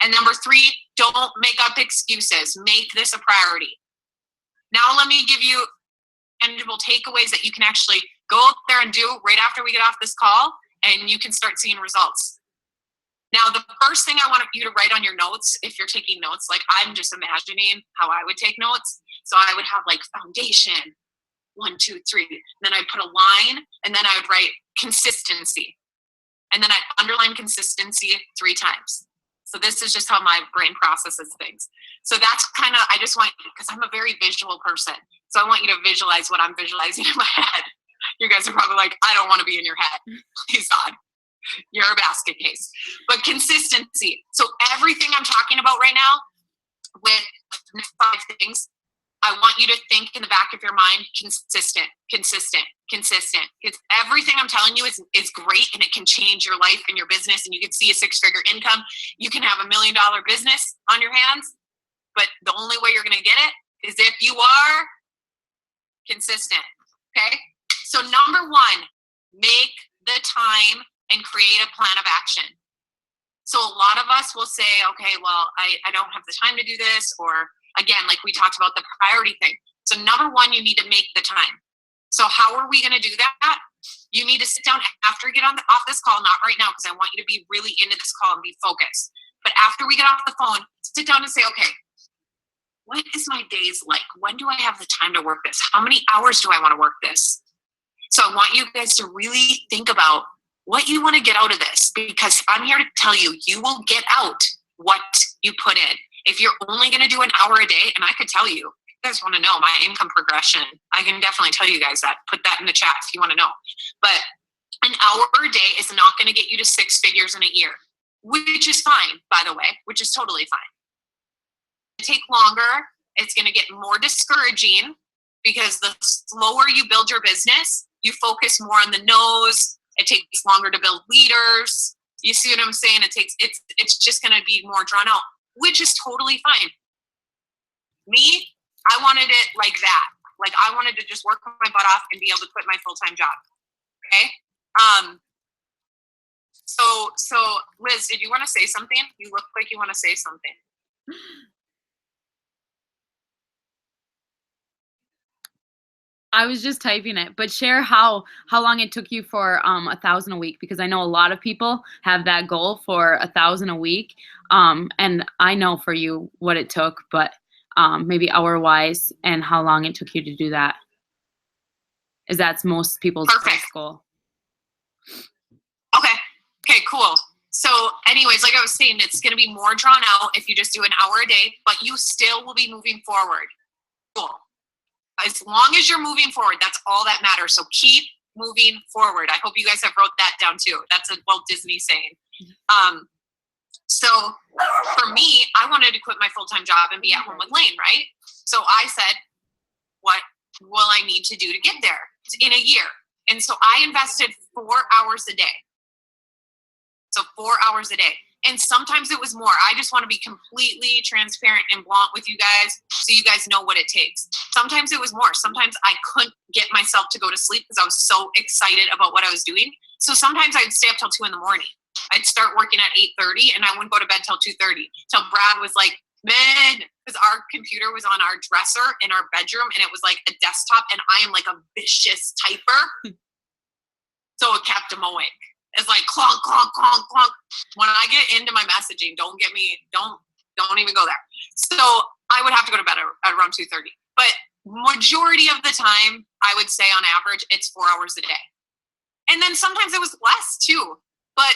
And number 3, don't make up excuses. Make this a priority. Now let me give you tangible takeaways that you can actually go out there and do right after we get off this call, and you can start seeing results. Now, the first thing I want you to write on your notes, if you're taking notes, like I'm just imagining how I would take notes. So I would have like foundation, 1, 2, 3. Then I'd put a line, and then I would write consistency. And then I'd underline consistency 3 times. So this is just how my brain processes things. So that's kind of, I just want, because I'm a very visual person. So I want you to visualize what I'm visualizing in my head. You guys are probably like, I don't want to be in your head. Please God, you're a basket case. But consistency. So everything I'm talking about right now with 5 things, I want you to think in the back of your mind, consistent. It's everything I'm telling you is great, and it can change your life and your business, and you can see a 6-figure income. You can have $1 million business on your hands, but the only way you're going to get it is if you are consistent. Okay. So number 1, make the time and create a plan of action. So a lot of us will say, okay, well, I don't have the time to do this, or again, like we talked about the priority thing. So number 1, you need to make the time. So how are we going to do that? You need to sit down after you get off this call, not right now, because I want you to be really into this call and be focused. But after we get off the phone, sit down and say, okay, what is my days like? When do I have the time to work this? How many hours do I want to work this? So I want you guys to really think about what you want to get out of this, because I'm here to tell you, you will get out what you put in. If you're only going to do an hour a day, and I could tell you guys want to know my income progression, I can definitely tell you guys that. Put that in the chat if you want to know. But an hour a day is not going to get you to 6 figures in a year, which is fine, by the way, which is totally fine. Take longer. It's going to get more discouraging, because the slower you build your business, you focus more on the no's. It takes longer to build leaders. You see what I'm saying? It's just going to be more drawn out, which is totally fine. Me, I wanted it like that. Like I wanted to just work my butt off and be able to quit my full-time job. Okay. So Liz, did you want to say something? You look like you want to say something. I was just typing it, but share how long it took you for 1,000 a week, because I know a lot of people have that goal for 1,000 a week, and I know for you what it took, but maybe hour wise, and how long it took you to do that. Is that's most people's goal. Okay, cool. So anyways, like I was saying, it's going to be more drawn out if you just do an hour a day, but you still will be moving forward. Cool. As long as you're moving forward, that's all that matters. So keep moving forward. I hope you guys have wrote that down too. That's a Walt Disney saying. So for me, I wanted to quit my full-time job and be at home with Lane, right? So I said, what will I need to do to get there in a year? And so I invested 4 hours a day. So 4 hours a day. And sometimes it was more. I just want to be completely transparent and blunt with you guys so you guys know what it takes. Sometimes it was more. Sometimes I couldn't get myself to go to sleep because I was so excited about what I was doing. So sometimes I'd stay up till 2 in the morning. I'd start working at 8:30 and I wouldn't go to bed till 2:30. Till Brad was like, man, because our computer was on our dresser in our bedroom and it was like a desktop, and I am like a vicious typer. So it kept him awake. It's like clonk, clonk, clonk, clonk. When I get into my messaging, don't even go there. So I would have to go to bed at around 2:30. But majority of the time, I would say on average, it's 4 hours a day. And then sometimes it was less too, but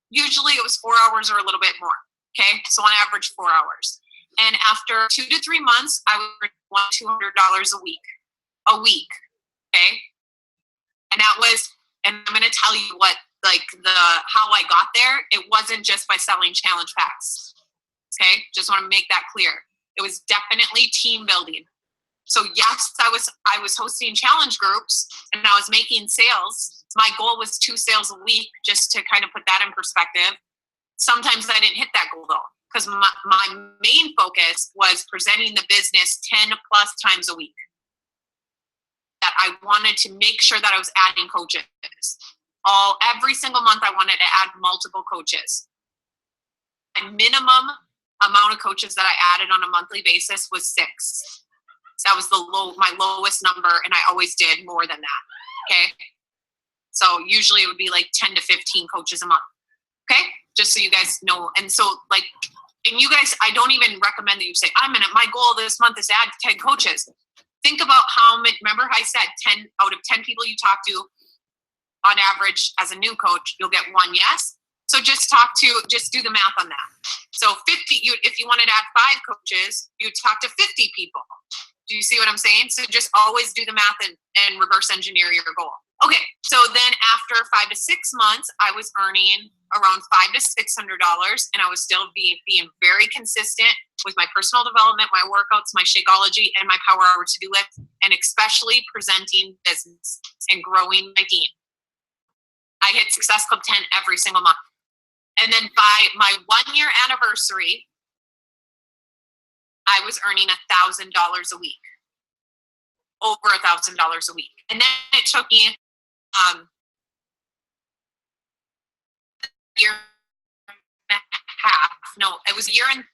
usually it was 4 hours or a little bit more. Okay, so on average, 4 hours. And after 2 to 3 months, I would earn $200 a week. Okay, and that was, and I'm going to tell you what. How I got there, it wasn't just by selling challenge packs. Okay, just want to make that clear. It was definitely team building. So yes, I was hosting challenge groups and I was making sales. My goal was 2 sales a week, just to kind of put that in perspective. Sometimes I didn't hit that goal though, because my main focus was presenting the business 10 plus times a week. That I wanted to make sure that I was adding coaches. Every single month I wanted to add multiple coaches. My minimum amount of coaches that I added on a monthly basis was 6. That was my lowest number, and I always did more than that. Okay. So usually it would be like 10 to 15 coaches a month. Okay. Just so you guys know. And so and you guys, I don't even recommend that you say, my goal this month is to add 10 coaches. Think about how many, remember I said 10 out of 10 people you talk to, on average, as a new coach, you'll get 1 yes. So just do the math on that. So 50, if you wanted to add 5 coaches, you talk to 50 people. Do you see what I'm saying? So just always do the math and reverse engineer your goal. Okay, so then after 5 to 6 months, I was earning around $500 to $600, and I was still being very consistent with my personal development, my workouts, my Shakeology, and my Power Hour to-do list, and especially presenting business and growing my team. I hit Success Club 10 every single month. And then by my 1-year anniversary, I was earning $1,000 a week, over $1,000 a week. And then it took me year and a half. No, it was a year and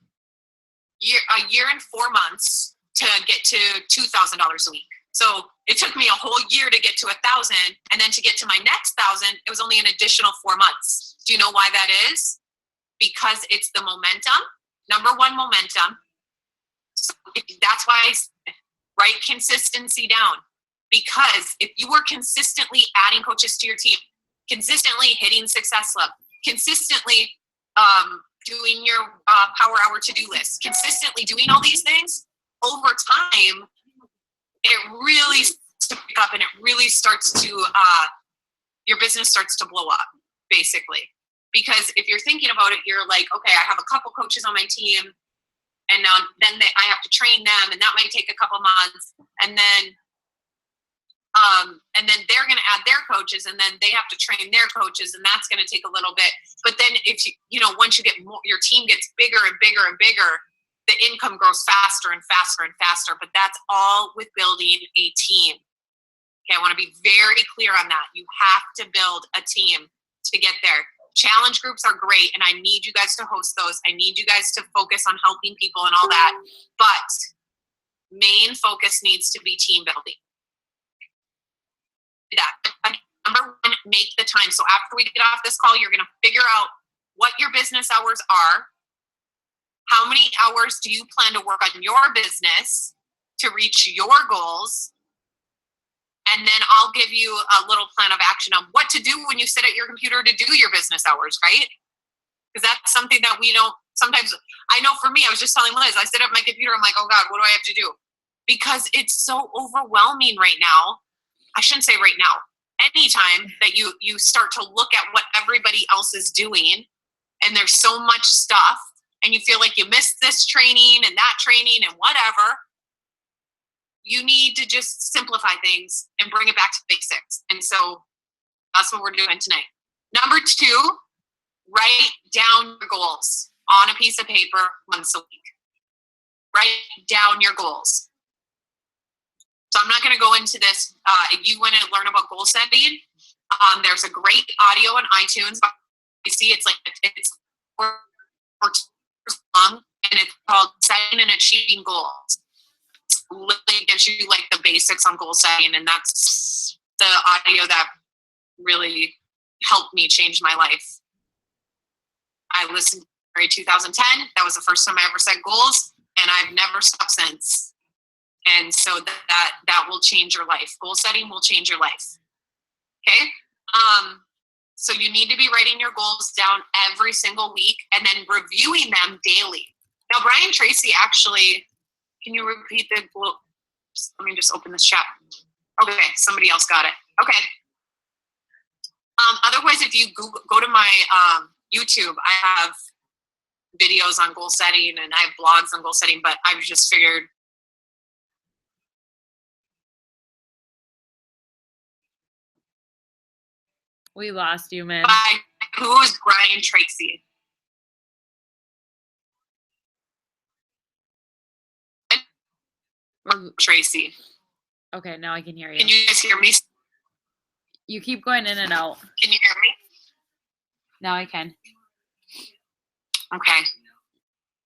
4 months to get to $2,000 a week. So it took me a whole year to get to 1,000, and then to get to my next 1,000, it was only an additional 4 months. Do you know why that is? Because it's the momentum. Number one, momentum. So that's why I write consistency down. Because if you were consistently adding coaches to your team, consistently hitting Success Club, consistently doing your Power Hour to-do list, consistently doing all these things, over time, it really starts to pick up, and it really starts to, your business starts to blow up, basically. Because if you're thinking about it, you're like, okay, I have a couple coaches on my team, and then I have to train them, and that might take a couple months, and then they're going to add their coaches, and then they have to train their coaches, and that's going to take a little bit. But then if once you get more, your team gets bigger and bigger and bigger, the income grows faster and faster and faster. But that's all with building a team. Okay, I want to be very clear on that. You have to build a team to get there. Challenge groups are great, and I need you guys to host those. I need you guys to focus on helping people and all that. But main focus needs to be team building. That. Number one, make the time. So after we get off this call, you're going to figure out what your business hours are. How many hours do you plan to work on your business to reach your goals? And then I'll give you a little plan of action on what to do when you sit at your computer to do your business hours, right? Because that's something that we don't, sometimes, I know for me, I was just telling Liz, I sit at my computer, I'm like, oh God, what do I have to do? Because it's so overwhelming right now. I shouldn't say right now. Anytime that you start to look at what everybody else is doing, and there's so much stuff, and you feel like you missed this training and that training and whatever, you need to just simplify things and bring it back to basics. And so that's what we're doing tonight. Number 2, write down your goals on a piece of paper once a week. Write down your goals. So I'm not going to go into this. If you want to learn about goal setting, there's a great audio on iTunes. You see, it's 4 long, and it's called Setting and Achieving Goals. Literally gives you like the basics on goal setting, and that's the audio that really helped me change my life. I listened in 2010. That was the first time I ever set goals, and I've never stopped since. And so that will change your life. Goal setting will change your life. Okay? So you need to be writing your goals down every single week and then reviewing them daily. Now, Brian Tracy actually, can you repeat let me just open this chat. Okay, somebody else got it. Okay. Otherwise, if you go to my YouTube, I have videos on goal setting, and I have blogs on goal setting, but I've just figured we lost you, man. Who is Brian Tracy? Tracy. Okay, now I can hear you. Can you guys hear me? You keep going in and out. Can you hear me? Now I can. Okay.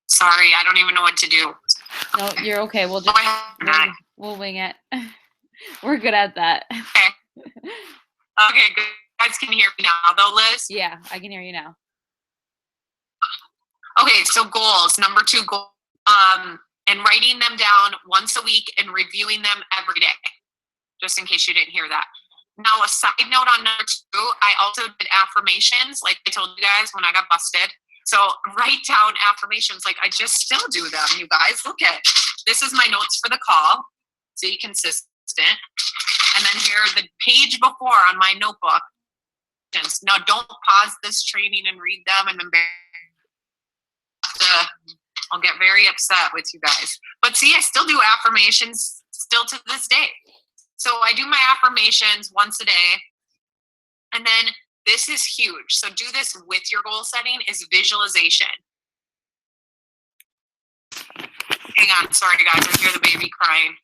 Sorry, I don't even know what to do. No, you're okay. We'll just we'll wing it. We're good at that. Okay. Okay, good. You guys can hear me now, though, Liz? Yeah, I can hear you now. Okay, so goals. Number 2, goal. And writing them down once a week and reviewing them every day, just in case you didn't hear that. Now, a side note on number 2, I also did affirmations, like I told you guys when I got busted. So write down affirmations. Like, I just still do them, you guys. Look at, this is my notes for the call. See, consistent. And then here, the page before on my notebook. Now, don't pause this training and read them. And I'll get very upset with you guys. But see, I still do affirmations still to this day. So I do my affirmations once a day. And then this is huge. So do this with your goal setting, is visualization. Hang on, sorry guys, I hear the baby crying.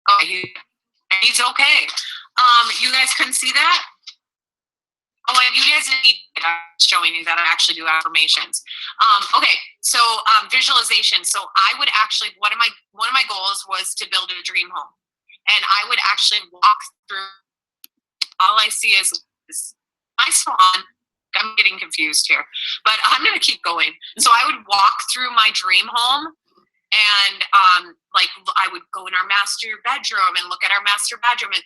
Oh, he's okay. You guys couldn't see that? Oh, you guys need showing you that I actually do affirmations. Okay, so visualization. So I would actually, one of my goals was to build a dream home, and I would actually walk through. All I see is my swan. I'm getting confused here, but I'm gonna keep going. So I would walk through my dream home, and like I would go in our master bedroom and look at our master bedroom and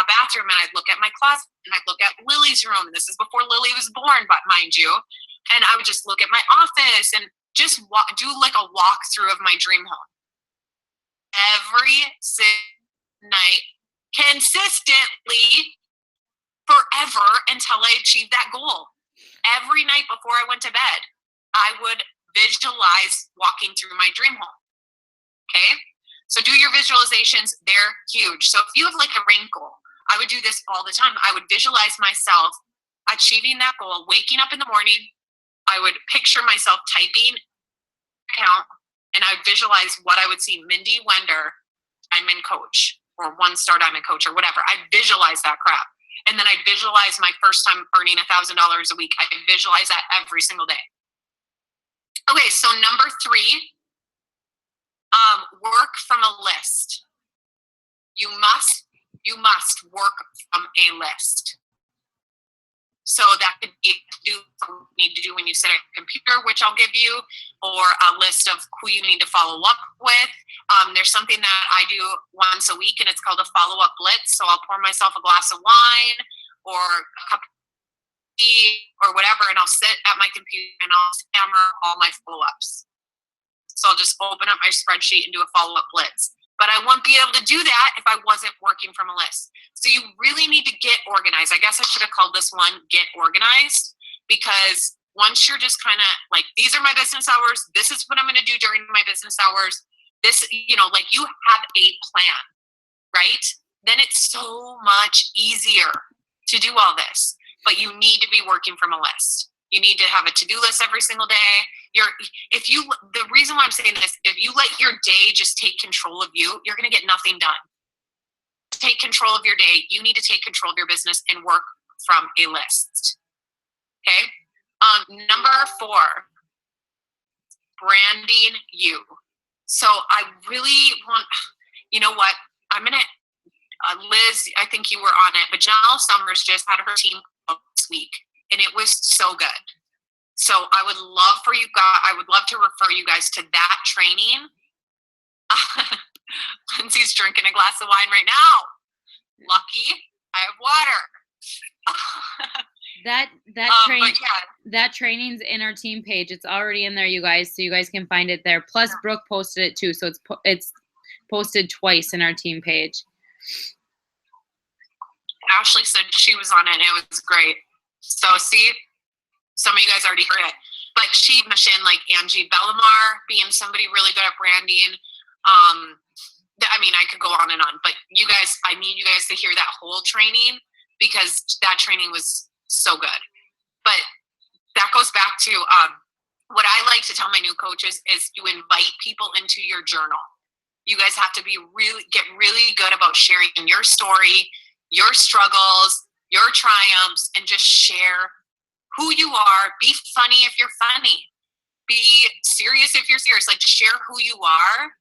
bathroom, and I'd look at my closet, and I'd look at Lily's room, and this is before Lily was born, but mind you, and I would just look at my office and just do like a walkthrough of my dream home every single night, consistently, forever, until I achieved that goal. Every night before I went to bed, I would visualize walking through my dream home. Okay? So do your visualizations, they're huge. So if you have like a wrinkle, I would do this all the time. I would visualize myself achieving that goal, waking up in the morning. I would picture myself typing account, and I would visualize what I would see. Mindy, Wender, diamond coach, or 1-star diamond coach, or whatever. I'd visualize that crap. And then I'd visualize my first time earning $1,000 a week. I visualize that every single day. Okay, so number 3, work from a list. You must work from a list. So that could be what you need to do when you sit at a computer, which I'll give you, or a list of who you need to follow up with. There's something that I do once a week, and it's called a follow-up blitz. So I'll pour myself a glass of wine or a cup of tea or whatever, and I'll sit at my computer and I'll hammer all my follow-ups. So I'll just open up my spreadsheet and do a follow-up blitz. But I wouldn't be able to do that if I wasn't working from a list. So you really need to get organized. I guess I should have called this one Get Organized, because once you're just kind of like, these are my business hours, this is what I'm going to do during my business hours, this, like you have a plan, right? Then it's so much easier to do all this. But you need to be working from a list. You need to have a to-do list every single day. The reason why I'm saying this, if you let your day just take control of you, you're going to get nothing done. To take control of your day, you need to take control of your business and work from a list. Okay? Number 4, branding you. So I really want, you know what? I'm going to, Liz, I think you were on it, but Janelle Summers just had her team this week, and it was so good. So I would love to refer you guys to that training. Lindsay's drinking a glass of wine right now. Lucky, I have water. That training's in our team page. It's already in there, you guys, so you guys can find it there. Plus, Brooke posted it too, so it's posted twice in our team page. Ashley said she was on it, and it was great. So see, some of you guys already heard it. But she mentioned like Angie Bellamar being somebody really good at branding. I could go on and on, but I need you guys to hear that whole training, because that training was so good. But that goes back to what I like to tell my new coaches is you invite people into your journal. You guys have to get really good about sharing your story, your struggles, your triumphs, and just share who you are. Be funny if you're funny. Be serious if you're serious. Like, just share who you are.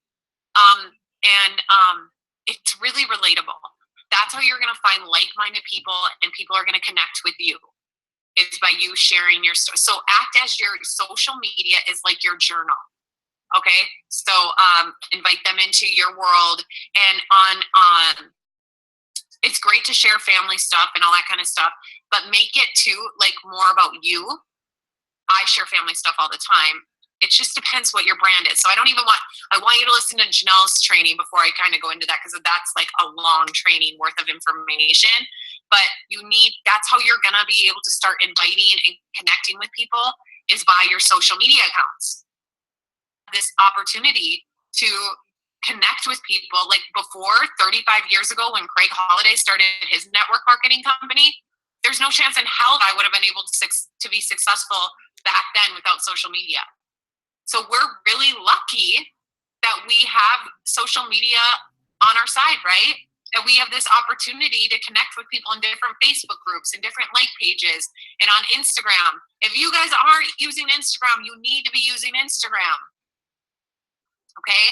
It's really relatable. That's how you're going to find like-minded people, and people are going to connect with you, is by you sharing your story. So act as your social media is like your journal. Okay, so invite them into your world, and on it's great to share family stuff and all that kind of stuff, but make it too like more about you. I share family stuff all the time. It just depends what your brand is. So I want you to listen to Janelle's training before I kind of go into that, because that's like a long training worth of information. But that's how you're going to be able to start inviting and connecting with people, is by your social media accounts. This opportunity to connect with people. Like before, 35 years ago, when Craig Holiday started his network marketing company, there's no chance in hell that I would have been able to be successful back then without social media. So we're really lucky that we have social media on our side, right? That we have this opportunity to connect with people in different Facebook groups and different like pages and on Instagram. If you guys aren't using Instagram, you need to be using Instagram. Okay?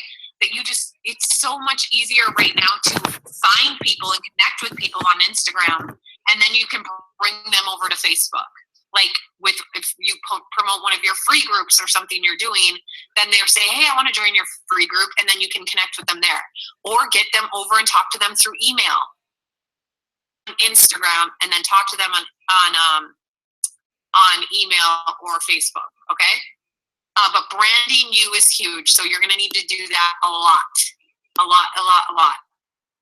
It's so much easier right now to find people and connect with people on Instagram, and then you can bring them over to Facebook. Like if you promote one of your free groups or something you're doing, then they'll say, hey, I want to join your free group, and then you can connect with them there, or get them over and talk to them through email, Instagram, and then talk to them on email or Facebook. Okay. But branding you is huge. So you're going to need to do that a lot.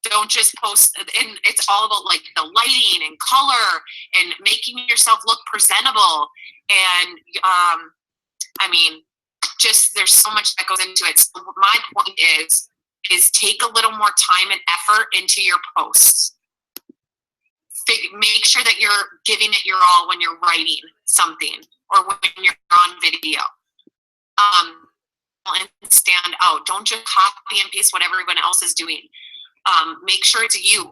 Don't just post. And it's all about like the lighting and color and making yourself look presentable. And there's so much that goes into it. So my point is take a little more time and effort into your posts. Make sure that you're giving it your all when you're writing something or when you're on video. And stand out. Don't just copy and paste what everyone else is doing. Make sure it's you.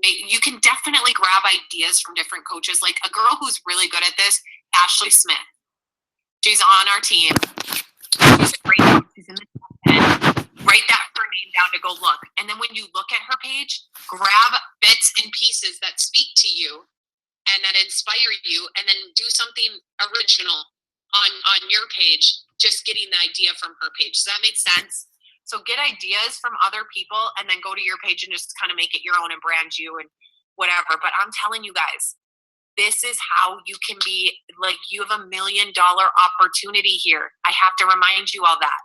You can definitely grab ideas from different coaches. Like a girl who's really good at this, Ashley Smith. She's on our team. She's a great coach. She's in the top 10. Write that her name down to go look. And then when you look at her page, grab bits and pieces that speak to you and that inspire you, and then do something original on your page, just getting the idea from her page. Does that make sense? So get ideas from other people and then go to your page and just kind of make it your own and brand you and whatever. But I'm telling you guys, this is how you can be like, you have $1 million opportunity here. I have to remind you all that.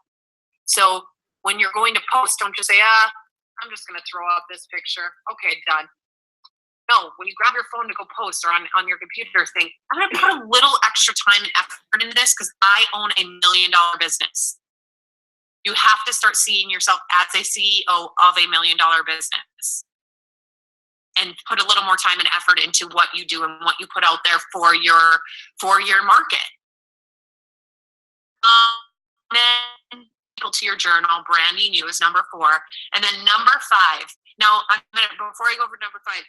So when you're going to post, don't just say, I'm just going to throw out this picture. Okay, done. No, when you grab your phone to go post or on your computer, think, I'm going to put a little extra time and effort into this because I own $1 million business. You have to start seeing yourself as a CEO of $1 million business and put a little more time and effort into what you do and what you put out there for your market. Then people to your journal, branding you is number 4. And then number 5. Now, before I go over number 5,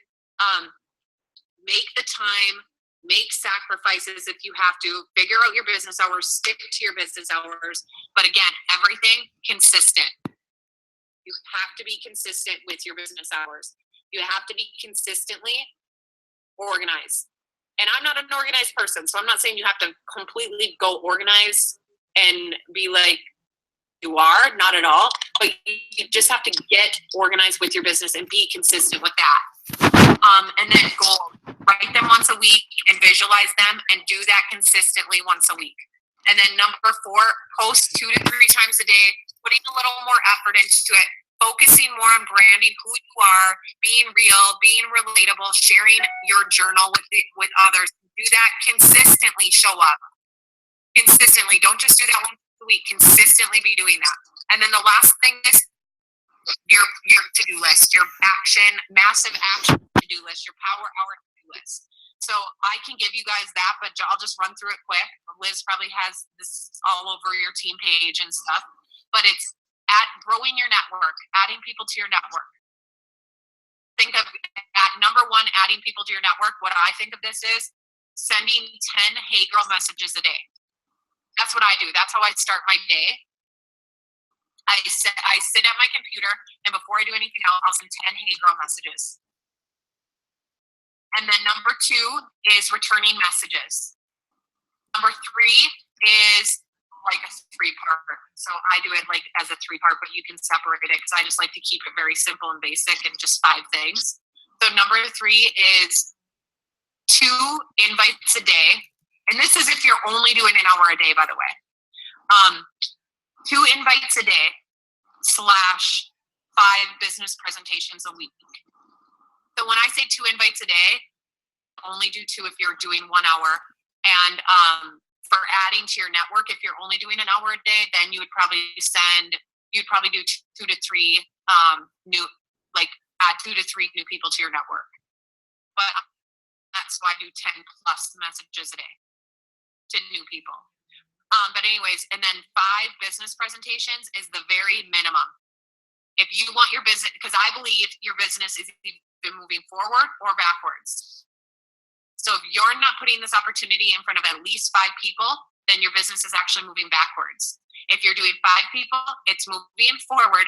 make the time, make sacrifices if you have to, figure out your business hours, stick to your business hours. But again, everything consistent. You have to be consistent with your business hours. You have to be consistently organized. And I'm not an organized person, so I'm not saying you have to completely go organize and be like you are, not at all. But you just have to get organized with your business and be consistent with that. And then write them once a week and visualize them and do that consistently once a week. And then number 4, post 2 to 3 times a day, putting a little more effort into it, focusing more on branding who you are, being real, being relatable, sharing your journal with others. Do that consistently. Show up consistently. Don't just do that once a week. Consistently be doing that. And then the last thing is your to-do list, your massive action to-do list, your power hour to-do list. So I can give you guys that, but I'll just run through it quick. Liz probably has this all over your team page and stuff, but it's growing your network, adding people to your network. Think of at number 1, adding people to your network. What I think of this is sending 10 hey girl messages a day. That's what I do. That's how I start my day. I sit at my computer, and before I do anything else, I'll send 10 hey girl messages. And then number 2 is returning messages. Number 3 is like a 3-part. So I do it like as a 3-part, but you can separate it because I just like to keep it very simple and basic and just 5 things. So number 3 is 2 invites a day. And this is if you're only doing an hour a day, by the way. 2 invites a day / 5 business presentations a week. So when I say 2 invites a day, only do 2 if you're doing 1 hour. And for adding to your network, if you're only doing an hour a day, then you'd probably do 2 to 3 add 2 to 3 new people to your network. But that's why I do 10 plus messages a day to new people. But anyways, and then 5 business presentations is the very minimum. If you want your business, because I believe your business is either moving forward or backwards. So if you're not putting this opportunity in front of at least 5 people, then your business is actually moving backwards. If you're doing 5 people, it's moving forward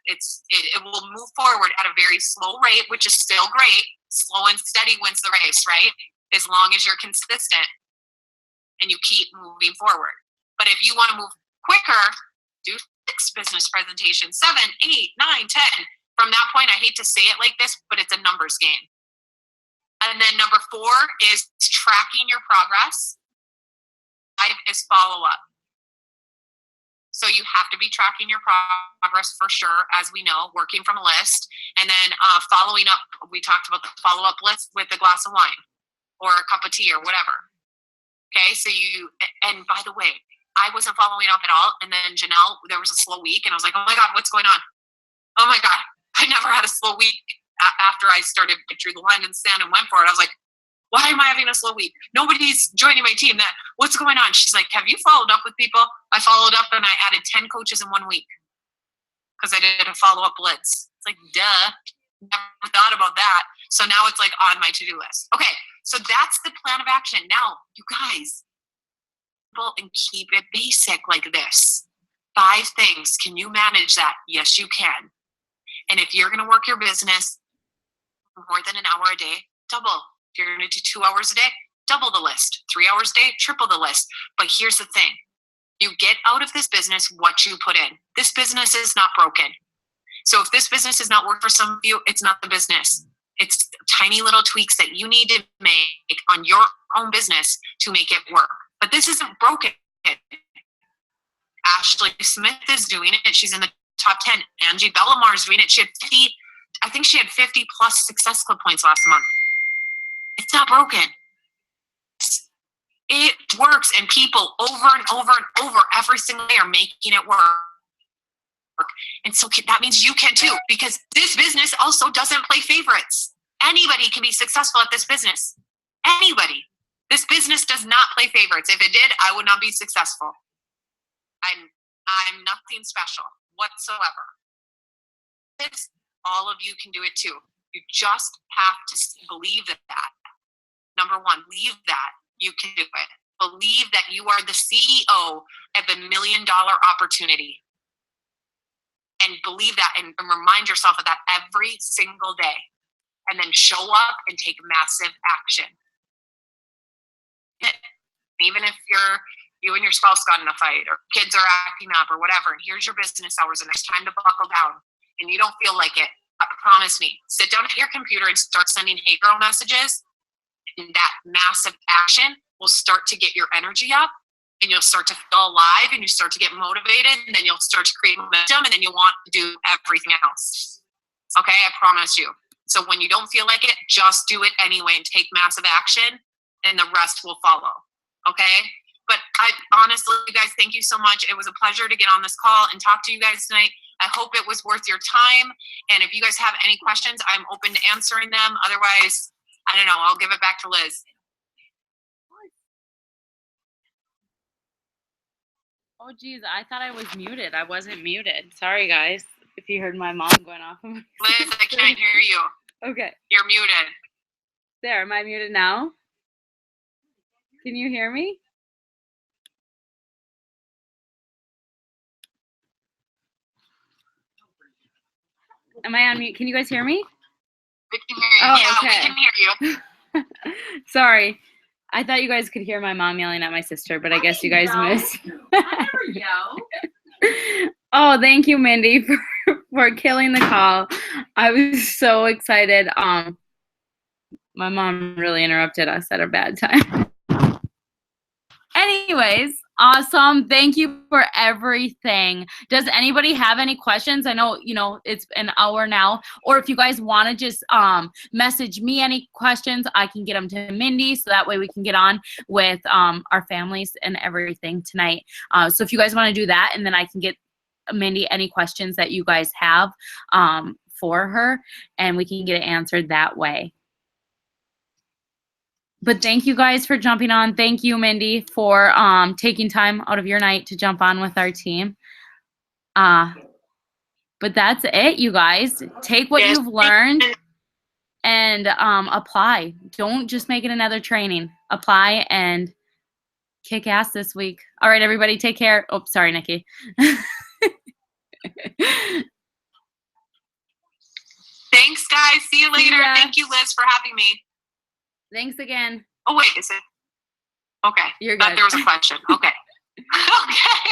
it will move forward at a very slow rate, which is still great. Slow and steady wins the race, right? As long as you're consistent and you keep moving forward. But if you want to move quicker, do 6 business presentations, 7, 8, 9, 10. From that point, I hate to say it like this, but it's a numbers game. And then number 4 is tracking your progress. 5 is follow-up. So you have to be tracking your progress for sure, as we know, working from a list. And then following up, we talked about the follow-up list with a glass of wine or a cup of tea or whatever. Okay, so and by the way, I wasn't following up at all. And then Janelle, there was a slow week, and I was like, oh my God, what's going on? Oh my God, I never had a slow week after I drew the line in the sand and went for it. I was like, why am I having a slow week? Nobody's joining my team. What's going on? She's like, have you followed up with people? I followed up and I added 10 coaches in 1 week because I did a follow-up blitz. It's like, duh, never thought about that. So now it's like on my to-do list. Okay, so that's the plan of action. Now, you guys, and keep it basic like this. 5 things. Can you manage that? Yes, you can. And if you're going to work your business more than an hour a day, double. If you're going to do 2 hours a day, double the list. 3 hours a day, triple the list. But here's the thing. You get out of this business what you put in. This business is not broken. So if this business is not working for some of you, it's not the business. It's tiny little tweaks that you need to make on your own business to make it work. But this isn't broken. Ashley Smith is doing it. She's in the top 10. Angie Bellamar is doing it. I think she had 50 plus Success Club points last month. It's not broken. It works, and people over and over and over every single day are making it work. And so that means you can too, because this business also doesn't play favorites. Anybody can be successful at this business. Anybody. This business does not play favorites. If it did, I would not be successful. I'm nothing special whatsoever. All of you can do it too. You just have to believe that. Number 1, believe that you can do it. Believe that you are the CEO of $1 million opportunity. And believe that and remind yourself of that every single day. And then show up and take massive action. Even if you and your spouse got in a fight or kids are acting up or whatever, and here's your business hours and it's time to buckle down and you don't feel like it, promise me, sit down at your computer and start sending hate girl messages, and that massive action will start to get your energy up, and you'll start to feel alive, and you start to get motivated, and then you'll start to create momentum, and then you'll want to do everything else. Okay, I promise you. So when you don't feel like it, just do it anyway and take massive action, and the rest will follow. Okay? But I honestly, you guys, thank you so much. It was a pleasure to get on this call and talk to you guys tonight. I hope it was worth your time. And if you guys have any questions, I'm open to answering them. Otherwise, I don't know, I'll give it back to Liz. Oh, geez, I thought I was muted. I wasn't muted. Sorry, guys, if you heard my mom going off. Liz, I can't hear you. Okay. You're muted. There, am I muted now? Can you hear me? Am I on mute? Can you guys hear me? We can hear you. Oh, yeah, okay. We can hear you. Sorry. I thought you guys could hear my mom yelling at my sister, but I guess you guys missed. I never yell. Oh, thank you, Mindy, for killing the call. I was so excited. My mom really interrupted us at a bad time. Anyways, awesome. Thank you for everything. Does anybody have any questions? I know, it's an hour now. Or if you guys want to just message me any questions, I can get them to Mindy, so that way we can get on with our families and everything tonight. So if you guys want to do that, and then I can get Mindy any questions that you guys have for her, and we can get it answered that way. But thank you guys for jumping on. Thank you, Mindy, for taking time out of your night to jump on with our team. But that's it, you guys. Take what you've learned and apply. Don't just make it another training. Apply and kick ass this week. All right, everybody, take care. Oh, sorry, Nikki. Thanks, guys. See you later. Thank you, Liz, for having me. Thanks again. Oh, wait, is it? Okay. You're Thought good. there was a question. Okay. Okay.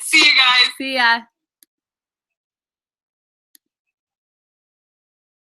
See you guys. See ya.